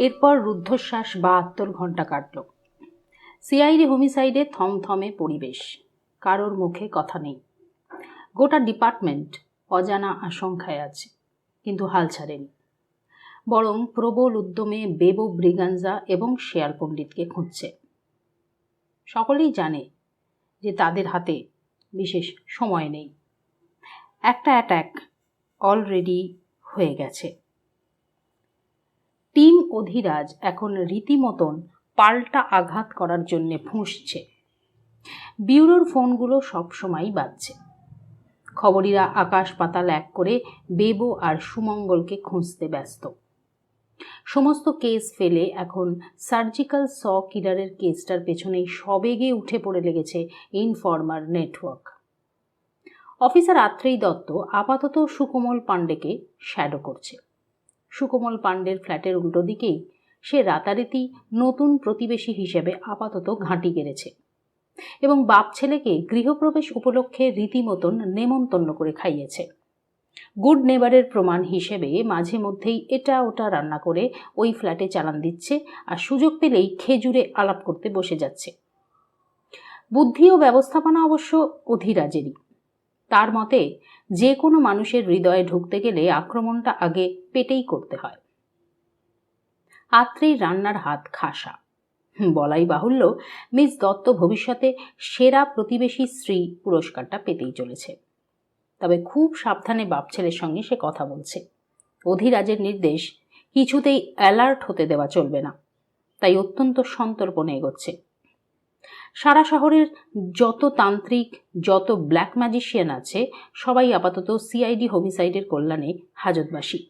এরপর রুদ্ধশ্বাস ৭২ ঘন্টা কাটল। সিআইডি হোমিসাইডে থমথমে পরিবেশ, কারোর মুখে কথা নেই। গোটা ডিপার্টমেন্ট অজানা আশঙ্কায় আছে, কিন্তু হাল ছাড়েনি। বরং প্রবল উদ্যমে বেবো ব্রিগাঞ্জা এবং শেয়ার পণ্ডিতকে খুঁজছে। সকলেই জানে যে তাদের হাতে বিশেষ সময় নেই। একটা অ্যাটাক অলরেডি হয়ে গেছে। টিম অধিরাজ এখন রীতিমতন পাল্টা আঘাত করার জন্য ফুঁসছে। ব্যুরোর ফোনগুলো সবসময়ই বাজছে। খবরিরা আকাশ পাতাল এক করে বেবো আর সুমঙ্গলকে খুঁজতে ব্যস্ত। সমস্ত কেস ফেলে এখন সার্জিক্যাল স কিলারের কেসটার পেছনেই সবেগে উঠে পড়ে লেগেছে informer network. Officer Atreyi Dutta আপাতত সুকোমল পাণ্ডেকে শ্যাডো করছে। সুকোমল পাণ্ডের ফ্ল্যাটের উল্টো দিকেই সে রাতারাতি নতুন প্রতিবেশী হিসেবে আপাতত ঘাঁটি গেড়েছে এবং বাপ ছেলেকে গৃহপ্রবেশ উপলক্ষে রীতিমতন নেমন্তন্ন করে খাইয়েছে। গুড নেবারের প্রমাণ হিসেবে মাঝে মধ্যেই এটা ওটা রান্না করে ওই ফ্ল্যাটে চালান দিচ্ছে, আর সুযোগ পেলেই খেজুরে আলাপ করতে বসে যাচ্ছে। বুদ্ধি ও ব্যবস্থাপনা অবশ্য অধিরাজেরই। তার মতে যে কোনো মানুষের হৃদয়ে ঢুকতে গেলে আক্রমণটা আগে পেটেই করতে হয়। আত্রেয়ীর রান্নার হাত খাসা। বলাই বাহুল্য, মিস দত্ত ভবিষ্যতে সেরা প্রতিবেশী স্ত্রী পুরস্কারটা পেতেই চলেছে। তবে খুব সাবধানে বাপ ছেলের সঙ্গে সে কথা বলছে। অধিরাজের নির্দেশ কিছুতেই অ্যালার্ট হতে দেওয়া চলবে না, তাই অত্যন্ত সন্তর্পণে এগোচ্ছে। সারা শহরের যত তান্ত্রিক, যত ব্ল্যাক ম্যাজিশিয়ান আছে, সবাই আপাতত সিআইডি হোমিসাইডের কল্যাণে হাজতবাসী।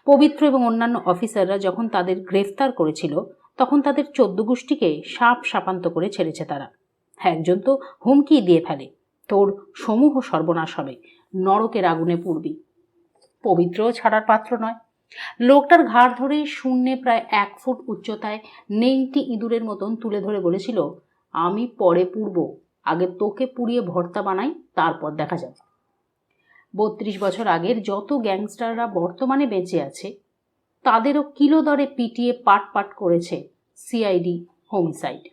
পবিত্র এবং অন্যান্য অফিসাররা যখন তাদের গ্রেফতার করেছিল, তখন তাদের 14 গোষ্ঠীকে সাপ সাপান্ত করে ছেড়েছে তারা। একজন তো হুমকি দিয়ে ফেলে, তোর সমূহ সর্বনাশ হবে, নরকের আগুনে পুড়বি। পবিত্রও ছাড়ার পাত্র নয়। লোকটার ঘাড় ধরে শূন্যে প্রায় 1 ফুট উচ্চতায় নেংটি ইঁদুরের মতন তুলে ধরে বলেছিল, আমি পরে পুড়ব, আগে তোকে পুড়িয়ে ভর্তা বানাই, তারপর দেখা যাবে। 32 বছর আগের যত গ্যাংস্টাররা বর্তমানে বেঁচে আছে, তাদেরও কিলো দরে পিটিয়ে পাট পাট করেছে সিআইডি হোমিসাইড।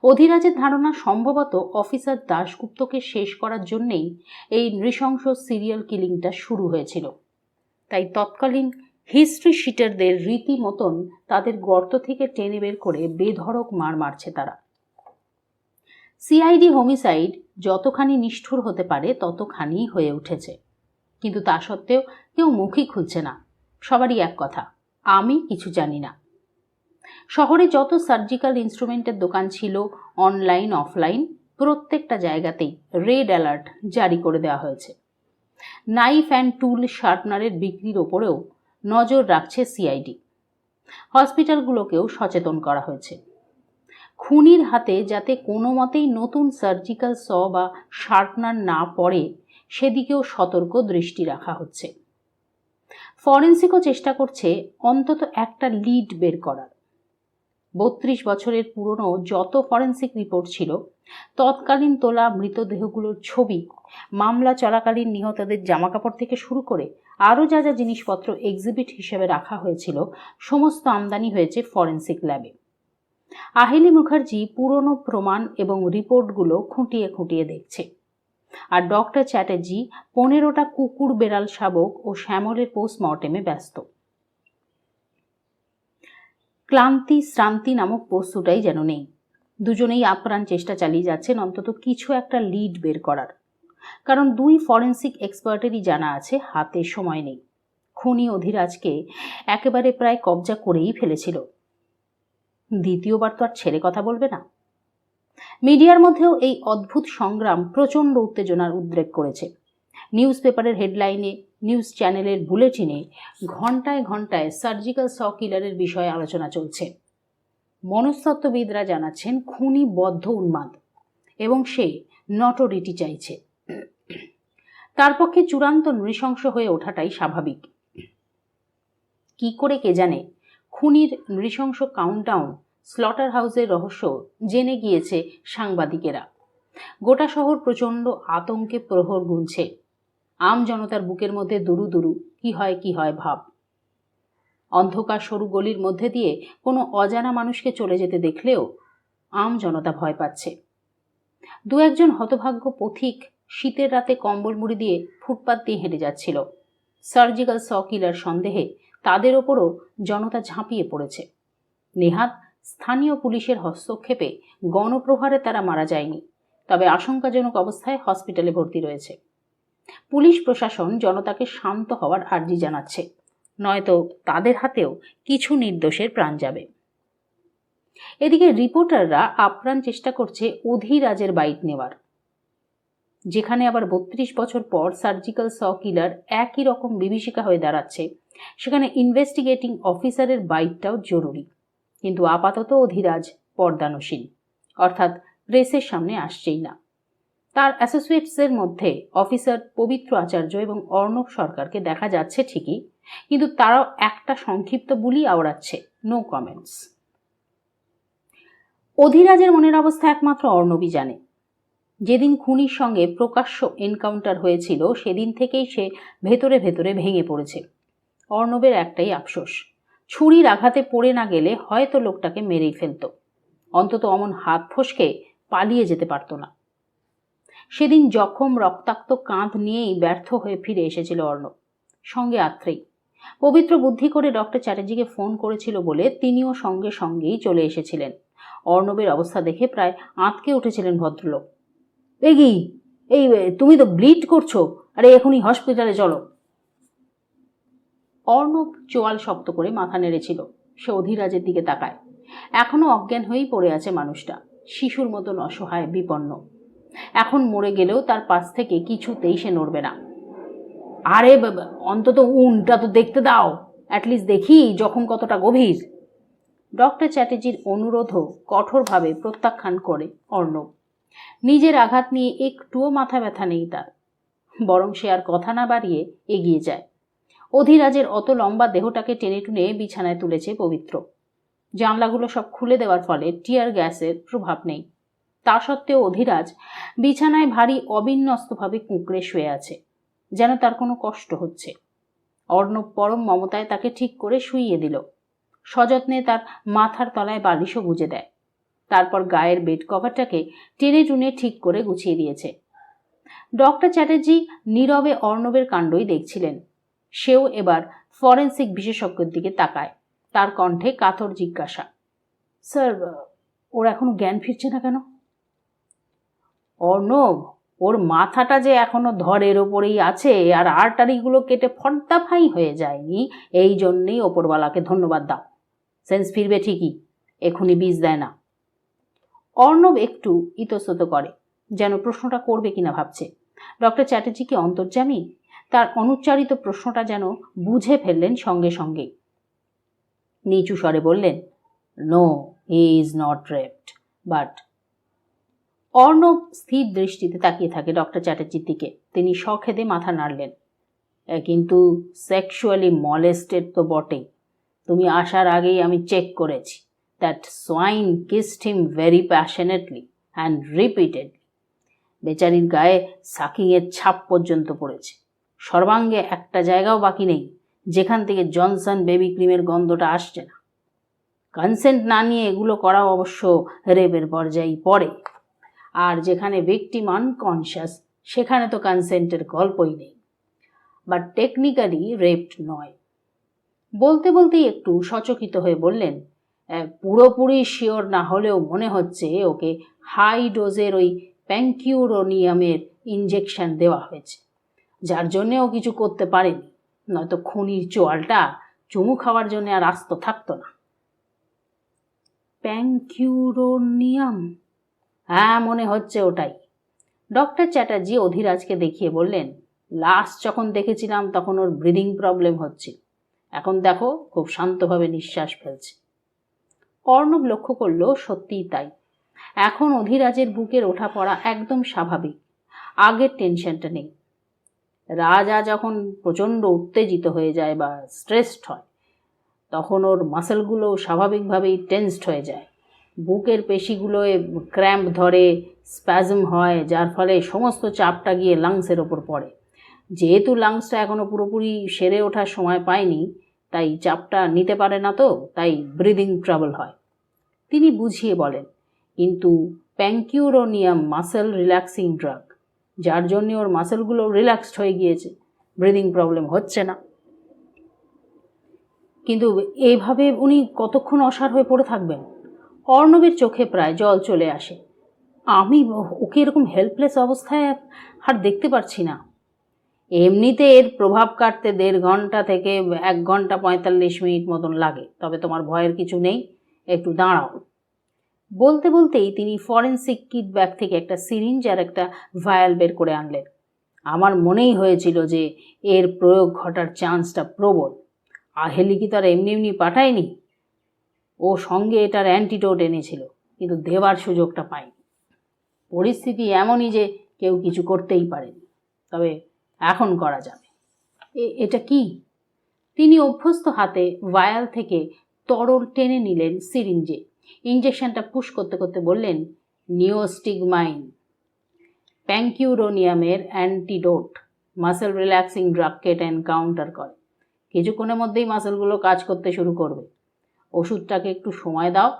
অধিরাজের ধারণা সম্ভবত অফিসার দাশগুপ্তকে শেষ করার জন্যেই এই নৃশংস সিরিয়াল কিলিংটা শুরু হয়েছিল। তাই তৎকালীন হিস্ট্রি শিটারদের রীতিমতন তাদের গর্ত থেকে টেনে বের করে বেধড়ক মার মারছে তারা। সিআইডি হোমিসাইড যতখানি নিষ্ঠুর হতে পারে ততখানি হয়ে উঠেছে, কিন্তু তা সত্ত্বেও কেউ মুখই খুলছে না। সবারই এক কথা, আমি কিছু জানি না। শহরে যত সার্জিক্যাল ইনস্ট্রুমেন্টের দোকান ছিল, অনলাইন অফলাইন, প্রত্যেকটা জায়গাতেই রেড অ্যালার্ট জারি করে দেওয়া হয়েছে। নাইফ অ্যান্ড টুল শার্পনারের বিক্রির ওপরেও নজর রাখছে সিআইডি। হসপিটালগুলোকেও সচেতন করা হয়েছে। খুনির হাতে যাতে কোনো মতেই নতুন সার্জিক্যাল স বা শার্পনার না পড়ে, সেদিকেও সতর্ক দৃষ্টি রাখা হচ্ছে। ফরেন্সিকও চেষ্টা করছে অন্তত একটা লিড বের করার। 32 বছরের পুরনো যত ফরেন্সিক রিপোর্ট ছিল, তৎকালীন তোলা মৃতদেহগুলোর ছবি, মামলা চলাকালীন নিহতদের জামাকাপড় থেকে শুরু করে আরও যা যা জিনিসপত্র এক্সিবিট হিসেবে রাখা হয়েছিল, সমস্ত আমদানি হয়েছে ফরেন্সিক ল্যাবে। আহিলি মুখার্জি পুরনো প্রমাণ এবং রিপোর্টগুলো খুঁটিয়ে খুঁটিয়ে দেখছে, আর ডক্টর চ্যাটার্জি 15টা কুকুর, বেড়াল শাবক ও শ্যামলের পোস্টমর্টেমে ব্যস্ত। ক্লান্তি শ্রান্তি নামক বস্তুটাই যেন নেই। দুজনেই আপ্রাণ চেষ্টা চালিয়ে যাচ্ছেন অন্তত কিছু একটা লিড বের করার, কারণ 2 ফরেন্সিক এক্সপার্টেরই জানা আছে হাতে সময় নেই। খুনি অধিরাজকে একেবারে প্রায় কবজা করেই ফেলেছিল। দ্বিতীয়বার তো আর ছেড়ে কথা বলবে না। মিডিয়ার মধ্যেও এই অদ্ভুত সংগ্রাম প্রচণ্ড উত্তেজনার উদ্রেক করেছে। নিউজ পেপারের হেডলাইনে, নিউজ চ্যানেলের বুলেটিনে ঘন্টায় ঘন্টায় সার্জিক্যাল স কিলারের বিষয়ে আলোচনা চলছে। মনস্তত্ত্ববিদরা জানাচ্ছেন খুনি বদ্ধ উন্মাদ এবং সে নটোরিটি চাইছে। তার পক্ষে চূড়ান্ত নৃশংস হয়ে ওঠাটাই স্বাভাবিক। কি করে কে জানে, খুনির নৃশংস কাউন্টডাউন, স্লটার হাউসের রহস্য জেনে গিয়েছে সাংবাদিকেরা। গোটা শহর প্রচণ্ড আতঙ্কে প্রহর গুনছে। আম জনতার বুকের মধ্যে দুরু দুরু কি হয় ভাব। অন্ধকার সরু গলির মধ্যে দিয়ে কোনো অজানা মানুষকে চলে যেতে দেখলেও আম জনতা ভয় পাচ্ছে। দু একজন হতভাগ্য পথিক শীতের রাতে কম্বল মুড়ি দিয়ে ফুটপাত দিয়ে হেঁটে যাচ্ছিল। সার্জিক্যাল স কিলার সন্দেহে তাদের ওপরও জনতা ঝাঁপিয়ে পড়েছে। নেহাত স্থানীয় পুলিশের হস্তক্ষেপে গণপ্রহারে তারা মারা যায়নি, তবে আশঙ্কাজনক অবস্থায় হসপিটালে ভর্তি রয়েছে। পুলিশ প্রশাসন জনতাকে শান্ত হওয়ার আর্জি জানাচ্ছে, নয়তো তাদের হাতেও কিছু নির্দোষের প্রাণ যাবে। এদিকে রিপোর্টাররা আপ্রাণ চেষ্টা করছে অধিরাজের বাইট নেওয়ার। যেখানে আবার ৩২ বছর পর সার্জিক্যাল স কিলার একই রকম বিভীষিকা হয়ে দাঁড়াচ্ছে, সেখানে ইনভেস্টিগেটিং অফিসারের বাইটটাও জরুরি। কিন্তু আপাতত অধিরাজ পর্দানসীন, অর্থাৎ প্রেসের সামনে আসছেই না। তার অ্যাসোসিয়েটসের মধ্যে অফিসার পবিত্র আচার্য এবং অর্ণব সরকারকে দেখা যাচ্ছে ঠিকই, কিন্তু তারাও একটা সংক্ষিপ্ত বুলি আওড়াচ্ছে, নো কমেন্টস। অধিরাজের মনের অবস্থা একমাত্র অর্ণবই জানে। যেদিন খুনির সঙ্গে প্রকাশ্য এনকাউন্টার হয়েছিল সেদিন থেকেই সে ভেতরে ভেতরে ভেঙে পড়েছে। অর্ণবের একটাই আফসোস, ছুরির আঘাতে পড়ে না গেলে হয়তো লোকটাকে মেরেই ফেলত, অন্তত অমন হাত ফসকে পালিয়ে যেতে পারত না। সেদিন জখম রক্তাক্ত কাঁধ নিয়েই ব্যর্থ হয়ে ফিরে এসেছিল অর্ণব, সঙ্গে আত্রেই। পবিত্র বুদ্ধি করে ডক্টর চ্যাটার্জিকে ফোন করেছিল বলে তিনিও সঙ্গে সঙ্গেই চলে এসেছিলেন। অর্ণবের অবস্থা দেখে প্রায় আঁতকে উঠেছিলেন ভদ্রলোক। এই তুমি তো ব্লিড করছো, আরে এখনই হসপিটালে চলো। অর্ণব চোয়াল শক্ত করে মাথা নেড়েছিল। সে অধিরাজের দিকে তাকায়। এখনো অজ্ঞান হয়েই পড়ে আছে মানুষটা, শিশুর মতন অসহায়, বিপন্ন। এখন মরে গেলেও তার পাশ থেকে কিছুতেই সে নড়বে না। আরে অন্তত উনটা তো দেখতে দাও, অ্যাটলিস্ট দেখি যখন কতটা গভীর। ডক্টর চ্যাটার্জির অনুরোধও কঠোরভাবে প্রত্যাখ্যান করে অর্ণব। নিজের আঘাত নিয়ে একটুও মাথা ব্যথা নেই তার, বরং সে আর কথা না বাড়িয়ে এগিয়ে যায়। অধিরাজের অত লম্বা দেহটাকে টেনে টুনে বিছানায় তুলেছে পবিত্র। জানলাগুলো সব খুলে দেওয়ার ফলে টিয়ার গ্যাসের প্রভাব নেই। তা সত্ত্বেও অধিরাজ বিছানায় ভারী অবিন্যস্তভাবে কুঁকড়ে শুয়ে আছে, যেন তার কোনো কষ্ট হচ্ছে। অর্ণব পরম মমতায় তাকে ঠিক করে শুইয়ে দিল। সযত্নে তার মাথার তলায় বালিশও গুজে দেয়। তারপর গায়ের বেড কভারটাকে টেনে টুনে ঠিক করে গুছিয়ে দিয়েছে। ডক্টর চ্যাটার্জি নীরবে অর্ণবের কাণ্ডই দেখছিলেন। সেও এবার ফরেন্সিক বিশেষজ্ঞের দিকে তাকায়। তার কণ্ঠে কাতর জিজ্ঞাসা, স্যার, ওর এখনো জ্ঞান ফিরছে না কেন? অর্ণব, ওর মাথাটা যে এখনো ধরের ওপরেই আছে আর আর্টারিগুলো কেটে ফর্দাফাই হয়ে যায়নি, এই জন্যেই ওপরওয়ালাকে ধন্যবাদ দাও। সেন্স ফিরবে ঠিকই, এখনই বীজ দেয় না। অর্ণব একটু ইতস্তত করে, যেন প্রশ্নটা করবে কিনা ভাবছে। ডক্টর চ্যাটার্জি কি অন্তর্যামী? তার অনুচ্চারিত প্রশ্নটা যেন বুঝে ফেললেন সঙ্গে সঙ্গেই। নিচু স্বরে বললেন, no, he is not raped, but. Arnab স্থির দৃষ্টিতে তাকিয়ে থাকে ডক্টর চ্যাটার্জির দিকে। তিনি সখেদে মাথা নাড়লেন। কিন্তু সেক্সুয়ালি মলেস্টেড তো বটেই। তুমি আসার আগেই আমি চেক করেছি। That swine kissed him very passionately and repeatedly. বেচারির গায়ে সাকিংয়ের ছাপ পর্যন্ত পড়েছে। সর্বাঙ্গে একটা জায়গাও বাকি নেই যেখান থেকে জনসন বেবি ক্রিমের গন্ধটা আসছে না। কনসেন্ট না নিয়ে এগুলো করা অবশ্য রেপের পর্যায়েই পড়ে। আর যেখানে ভিকটিম আনকনশিয়াস সেখানে তো কনসেন্টের গল্পই নেই। বাট টেকনিক্যালি রেপড নয়। বলতে বলতেই একটু সচকিত হয়ে বললেন, পুরোপুরি শিওর না হলেও মনে হচ্ছে ওকে হাই ডোজের ওই প্যাঙ্কিউরোনিয়ামের ইনজেকশন দেওয়া হয়েছে, যার জন্যে ও কিছু করতে পারেনি। নয়তো খুনির চোয়ালটা চুমু খাওয়ার জন্য আর আস্ত থাকতো না। প্যাঙ্কিউরোনিয়াম? হ্যাঁ, মনে হচ্ছে ওটাই। ডক্টর চ্যাটার্জি অধিরাজকে দেখিয়ে বললেন, লাস্ট যখন দেখেছিলাম তখন ওর ব্রিদিং প্রবলেম হচ্ছিল, এখন দেখো খুব শান্তভাবে নিঃশ্বাস ফেলছে। অর্ণব লক্ষ্য করল সত্যিই তাই। এখন অধিরাজের বুকের ওঠা পড়া একদম স্বাভাবিক, আগের টেনশনটা নেই। রাজা যখন প্রচণ্ড উত্তেজিত হয়ে যায় বা স্ট্রেসড হয়, তখন ওর মাসেলগুলো স্বাভাবিকভাবেই টেন্সড হয়ে যায়। বুকের পেশিগুলোয় ক্র্যাম্প ধরে, স্প্যাজম হয়, যার ফলে সমস্ত চাপটা গিয়ে লাংসের ওপর পড়ে। যেহেতু লাংসটা এখনও পুরোপুরি সেরে ওঠার সময় পায়নি, তাই চাপটা নিতে পারে না, তো তাই ব্রিদিং ট্রাবল হয়। তিনি বুঝিয়ে বলেন, কিন্তু প্যাঙ্কিউরোনিয়াম মাসেল রিল্যাক্সিং ড্রাগ, যার জন্য ওর মাসেলগুলো রিল্যাক্সড হয়ে গিয়েছে, ব্রিদিং প্রবলেম হচ্ছে না। কিন্তু এইভাবে উনি কতক্ষণ অসাড় হয়ে পড়ে থাকবেন? অর্ণবের চোখে প্রায় জল চলে আসে। আমি ওকে এরকম হেল্পলেস অবস্থায় আর দেখতে পারছি না। এমনিতে এর প্রভাব কাটতে 1.5 ঘন্টা থেকে 1 ঘন্টা 45 মিনিট মতন লাগে, তবে তোমার ভয়ের কিছু নেই, একটু দাঁড়াও। বলতে বলতেই তিনি ফরেন্সিক কিট ব্যাগ থেকে একটা সিরিঞ্জ আর একটা ভায়াল বের করে আনলেন। আমার মনেই হয়েছিল যে এর প্রয়োগ ঘটার চান্সটা প্রবল। আহেলি কি তার এমনি এমনি পাঠায়নি, ও সঙ্গে এটার অ্যান্টিডোট এনেছিল, কিন্তু দেওয়ার সুযোগটা পায়নি। পরিস্থিতি এমনই যে কেউ কিছু করতেই পারেনি, তবে এখন করা যাবে। এটা কি? তিনি অভ্যস্ত হাতে ভায়াল থেকে তরল টেনে নিলেন সিরিঞ্জে। ইঞ্জেকশনটা পুশ করতে করতে বললেন, নিওস্টিগমাইন, প্যাঙ্কিউরোনিয়ামের অ্যান্টিডোট। মাসেল রিল্যাক্সিং ড্রাগকে এটা এনকাউন্টার করে। কিছুক্ষণের মধ্যেই মাসেলগুলো কাজ করতে শুরু করবে। ওষুধটাকে একটু সময় দাও,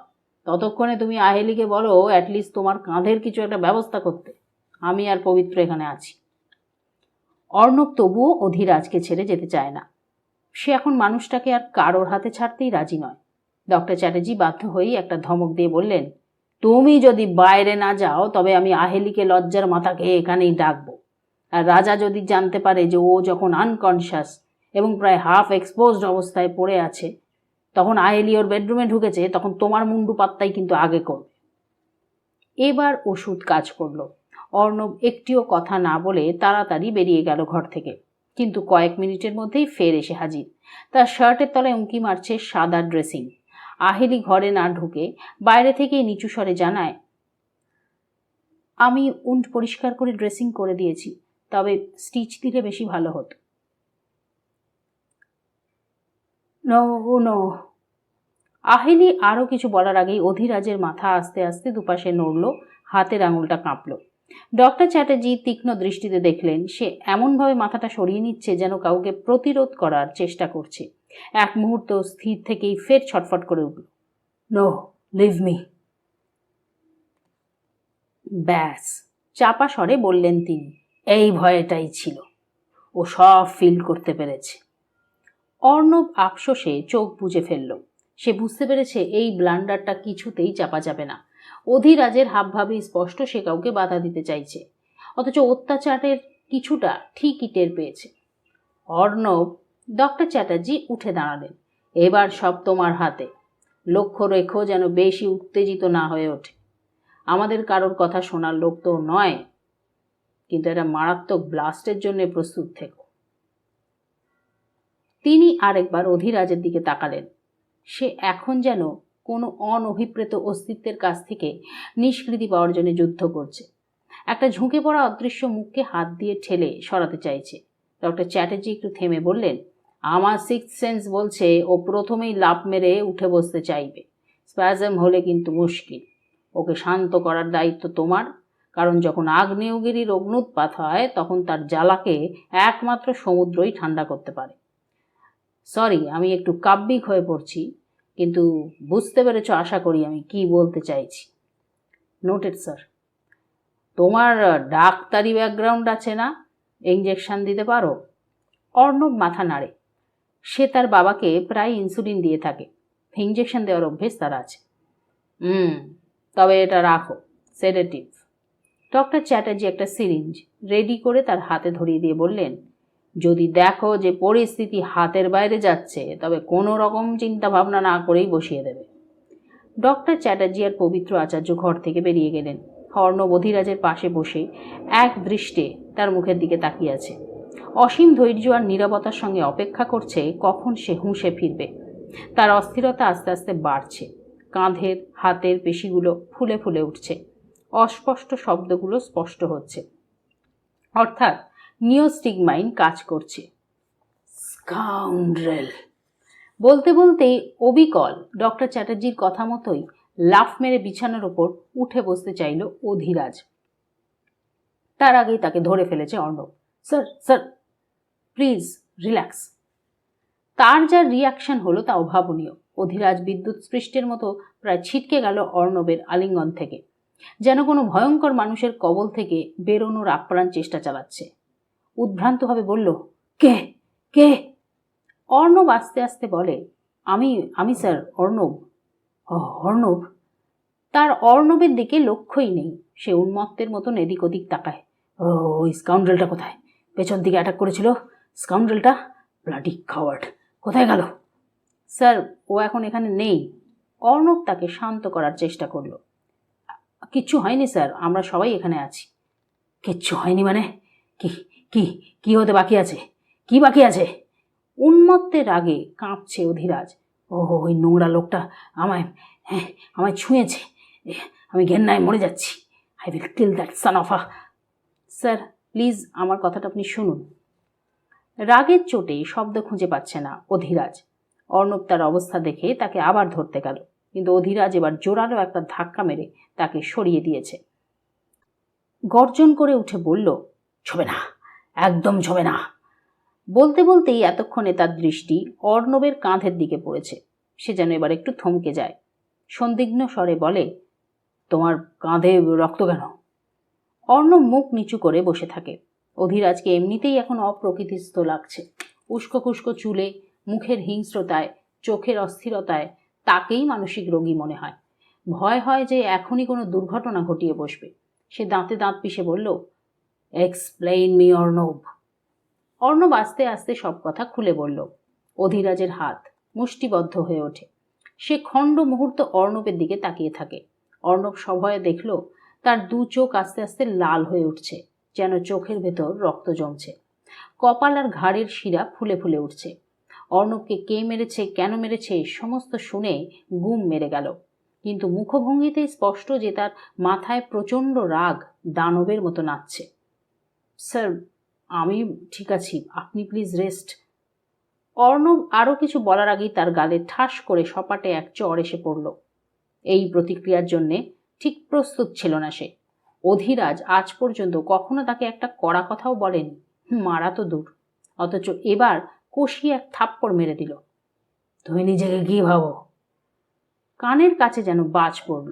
ততক্ষণে তুমি আহেলিকে বলো অ্যাটলিস্ট তোমার কাঁধের কিছু একটা ব্যবস্থা করতে। আমি আর পবিত্র এখানে আছি। অর্ণব তবুও অধীরাজকে ছেড়ে যেতে চায় না। সে এখন মানুষটাকে আর কারোর হাতে ছাড়তেই রাজি নয়। ডক্টর চ্যাটার্জি বাধ্য হয়েই একটা ধমক দিয়ে বললেন, তুমি যদি বাইরে না যাও তবে আমি আহেলিকে লজ্জার মাথাকে এখানেই ডাকবো। আর রাজা যদি জানতে পারে যে ও যখন আনকনশাস এবং প্রায় হাফ এক্সপোজড অবস্থায় পড়ে আছে, তখন আহেলি ওর বেডরুমে ঢুকেছে, তখন তোমার মুন্ডু পাত্তাই কিন্তু আগে করবে। এবার ওষুধ কাজ করল। অর্ণব একটিও কথা না বলে তাড়াতাড়ি বেরিয়ে গেল ঘর থেকে, কিন্তু কয়েক মিনিটের মধ্যেই ফের এসে হাজির। তার শার্টের তলায় উঁকি মারছে সাদা ড্রেসিং। আহেলি ঘরে না ঢুকে বাইরে থেকে নিচু স্বরে জানায়, আমি উন্ড পরিষ্কার করে ড্রেসিং করে দিয়েছি, তবে স্টিচ দিলে বেশি ভালো হতো। No no. আহেলি আরও কিছু বলার আগেই অধীরাজের মাথা আস্তে আস্তে দুপাশে নড়ল, হাতের আঙুলটা কাঁপল। ডক্টর চ্যাটার্জি তীক্ষ্ণ দৃষ্টিতে দেখলেন সে এমনভাবে মাথাটা সরিয়ে নিচ্ছে যেন কাউকে প্রতিরোধ করার চেষ্টা করছে। এক মুহূর্ত স্থির থেকেই ফের ছটফট করে উঠল। No, leave me. ব্যাস, চাপা স্বরে বললেন তিনি। এই ভয়টাই ছিল, ও সব ফিল করতে পেরেছে। অর্ণব আফসোসে চোখ বুজে ফেলল। সে বুঝতে পেরেছে এই ব্লান্ডারটা কিছুতেই চাপা যাবে না। অধীরাজের হাবভাবেই স্পষ্ট সে কাউকে বাধা দিতে চাইছে, অথচ অত্যাচারের কিছুটা ঠিকই টের পেয়েছে। অর্ণব, ডক্টর চ্যাটার্জি উঠে দাঁড়ালেন। এবার সব তোমার হাতে। লক্ষ্য রেখো যেন বেশি উত্তেজিত না হয়ে ওঠে। আমাদের কারোর কথা শোনার লোক তো নয়, কিন্তু একটা মারাত্মক ব্লাস্টের জন্য প্রস্তুত থেকো। তিনি আরেকবার অধীরাজের দিকে তাকালেন। সে এখন যেন কোনো অনভিপ্রেত অস্তিত্বের কাছ থেকে নিষ্কৃতি পাওয়ার জন্য যুদ্ধ করছে। একটা ঝুঁকে পড়া অদৃশ্য মুখকে হাত দিয়ে ঠেলে সরাতে চাইছে। ডক্টর চ্যাটার্জি একটু থেমে বললেন, আমার সিক্স সেন্স বলছে ও প্রথমেই লাফ মেরে উঠে বসতে চাইবে। স্প্যাজম হলে কিন্তু মুশকিল। ওকে শান্ত করার দায়িত্ব তোমার, কারণ যখন আগ্নেয়গিরির অগ্নুৎপাত হয় তখন তার জ্বালাকে একমাত্র সমুদ্রই ঠান্ডা করতে পারে। সরি, আমি একটু কাব্যিক হয়ে পড়ছি, কিন্তু বুঝতে পেরেছ আশা করি আমি কি বলতে চাইছি। Noted sir. তোমার ডাক্তারি ব্যাকগ্রাউন্ড আছে না? ইঞ্জেকশন দিতে পারো? অর্ণব মাথা নাড়ে। সে তার বাবাকে প্রায় ইনসুলিন দিয়ে থাকে, ইঞ্জেকশন দেওয়ার অভ্যেস তার আছে। তবে এটা রাখো, সেডেটিভ। ডক্টর চ্যাটার্জি একটা সিরিঞ্জ রেডি করে তার হাতে ধরিয়ে দিয়ে বললেন, যদি দেখো যে পরিস্থিতি হাতের বাইরে যাচ্ছে তবে কোনো রকম চিন্তা ভাবনা না করেই বসিয়ে দেবে। ডক্টর চ্যাটার্জি আর পবিত্র আচার্য ঘর থেকে বেরিয়ে গেলেন। অর্ণব অধীরাজের পাশে বসে এক দৃষ্টে তার মুখের দিকে তাকিয়ে আছে। অসীম ধৈর্য আর নীরবতার সঙ্গে অপেক্ষা করছে কখন সে হুঁশে ফিরবে। তার অস্থিরতা আস্তে আস্তে বাড়ছে। কাঁধের হাতের পেশিগুলো ফুলে ফুলে উঠছে। অস্পষ্ট শব্দগুলো স্পষ্ট হচ্ছে, অর্থাৎ নিওস্টিগমাইন কাজ করছে। স্কাউন্ড্রেল। বলতে বলতেই অবিকল ডক্টর চ্যাটার্জির কথা মতোই লাফ মেরে বিছানার ওপর উঠে বসতে চাইল অধীরাজ। তার আগেই তাকে ধরে ফেলেছে Arnab. Sir sir, please relax. তার যা রিয়াকশন হলো তা অভাবনীয়। অধিরাজ বিদ্যুৎ স্পৃষ্টের মতো প্রায় ছিটকে গেল অর্ণবের আলিঙ্গন থেকে, যেন কোনো ভয়ঙ্কর মানুষের কবল থেকে বেরোনোর আপ্রাণ চেষ্টা চালাচ্ছে। উদ্ভ্রান্তভাবে বলল, কে কে? অর্ণব আস্তে আস্তে বলে, আমি আমি স্যার, অর্ণব। অর্ণব? তার অর্ণবের দিকে লক্ষ্যই নেই। সে উন্মত্তের মতন এদিক ওদিক তাকায়। ওই স্কাউন্ড্রেলটা কোথায়? পেছন দিকে অ্যাটাক করেছিল স্কাউন্ড্রেলটা? ব্লাডি কাওয়ার্ড, কোথায় গেল? স্যার, ও এখন এখানে নেই। অর্ণব তাকে শান্ত করার চেষ্টা করল। কিচ্ছু হয়নি স্যার, আমরা সবাই এখানে আছি। কিচ্ছু হয়নি মানে? কি কি কি হতে বাকি আছে? কি বাকি আছে? উন্মত্তের রাগে কাঁপছে অধিরাজ। ওই নোংরা লোকটা আমায় ছুঁয়েছে। আমি ঘেন্নায় মরে যাচ্ছি। I will kill that son of a. Sir please, আমার কথাটা আপনি শুনুন। রাগের চোটে শব্দ খুঁজে পাচ্ছে না অধিরাজ। অর্ণব তার অবস্থা দেখে তাকে আবার ধরতে গেল, কিন্তু অধিরাজ এবার জোরালো একটা ধাক্কা মেরে তাকে সরিয়ে দিয়েছে। গর্জন করে উঠে বলল, ছবে না, একদম ছবে না। বলতে বলতেই এতক্ষণে তার দৃষ্টি অর্ণবের কাঁধের দিকে পড়েছে। সে যেন এবার একটু থমকে যায়। সন্দিগ্ধ স্বরে বলে, তোমার কাঁধে রক্ত কেন? অর্ণব মুখ নিচু করে বসে থাকে। অধিরাজকে এমনিতেই এখন অপ্রকৃতিস্থ লাগছে। উস্কো খুস্কো চুলে, মুখের হিংস্রতায়, চোখের অস্থিরতায় তাকেই মানসিক রোগী মনে হয়। ভয় হয় যে এখনই কোনো দুর্ঘটনা ঘটিয়ে বসবে। সে দাঁতে দাঁত পিষে বলল, এক্সপ্লেইন মি অর্ণব। অর্ণব আস্তে আস্তে সব কথা খুলে বলল। অধিরাজের হাত মুষ্টিবদ্ধ হয়ে ওঠে। সে খণ্ড মুহূর্ত অর্ণবের দিকে তাকিয়ে থাকে। অর্ণব সভয়ে দেখল তার দু চোখ আস্তে আস্তে লাল হয়ে উঠছে, যেন চোখের ভেতর রক্ত জমছে। কপাল আর ঘাড়ের শিরা ফুলে ফুলে উঠছে। অর্ণবকে কে মেরেছে, কেন মেরেছে, সমস্ত শুনে গুম মেরে গেল। কিন্তু মুখভঙ্গিতেই স্পষ্ট যে তার মাথায় প্রচণ্ড রাগ দানবের মতো নাচছে। স্যার, আমি ঠিক আছি, আপনি প্লিজ রেস্ট। অর্ণব আরও কিছু বলার আগেই তার গালে ঠাস করে সপাটে এক চড় এসে পড়ল। এই প্রতিক্রিয়ার জন্যে ঠিক প্রস্তুত ছিল না সে। অধিরাজ আজ পর্যন্ত কখনো তাকে একটা কড়া কথাও বলেনি, মারা তো দূর। অথচ এবার কষিয়ে এক থাপ্পড় মেরে দিল। তুমি নিজেকে কি ভাবো? কানের কাছে যেন বাজ পড়ল।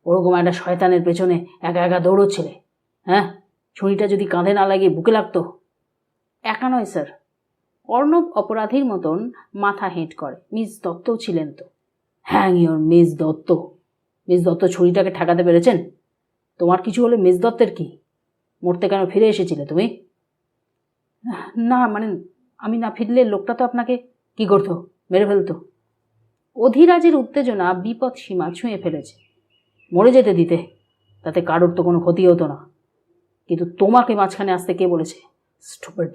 ওরকম একটা শয়তানের পেছনে একা একা দৌড়চ্ছিলে? হ্যাঁ, ছুরিটা যদি কাঁধে না লাগিয়ে বুকে লাগতো? একা নয় স্যার। অর্ণব অপরাধীর মতন মাথা হেঁট করে। মিস দত্তও ছিলেন তো। হ্যাঁ, your miss Dutta. Miss Dutta ছুরিটাকে ঠেকাতে পেরেছেন? তোমার কিছু হলে মিস দত্তের কি? মরতে কেন ফিরে এসেছিলে তুমি? না মানে, আমি না ফিরলে লোকটা তো আপনাকে কি করতো? মেরে ফেলতো। অধিরাজের উত্তেজনা বিপদ সীমা ছুঁয়ে ফেলেছে। মরে যেতে দিতে, তাতে কারোর তো কোনো ক্ষতি হতো না। কিন্তু তোমাকে মাঝখানে আসতে কে বলেছে? স্টুপিড।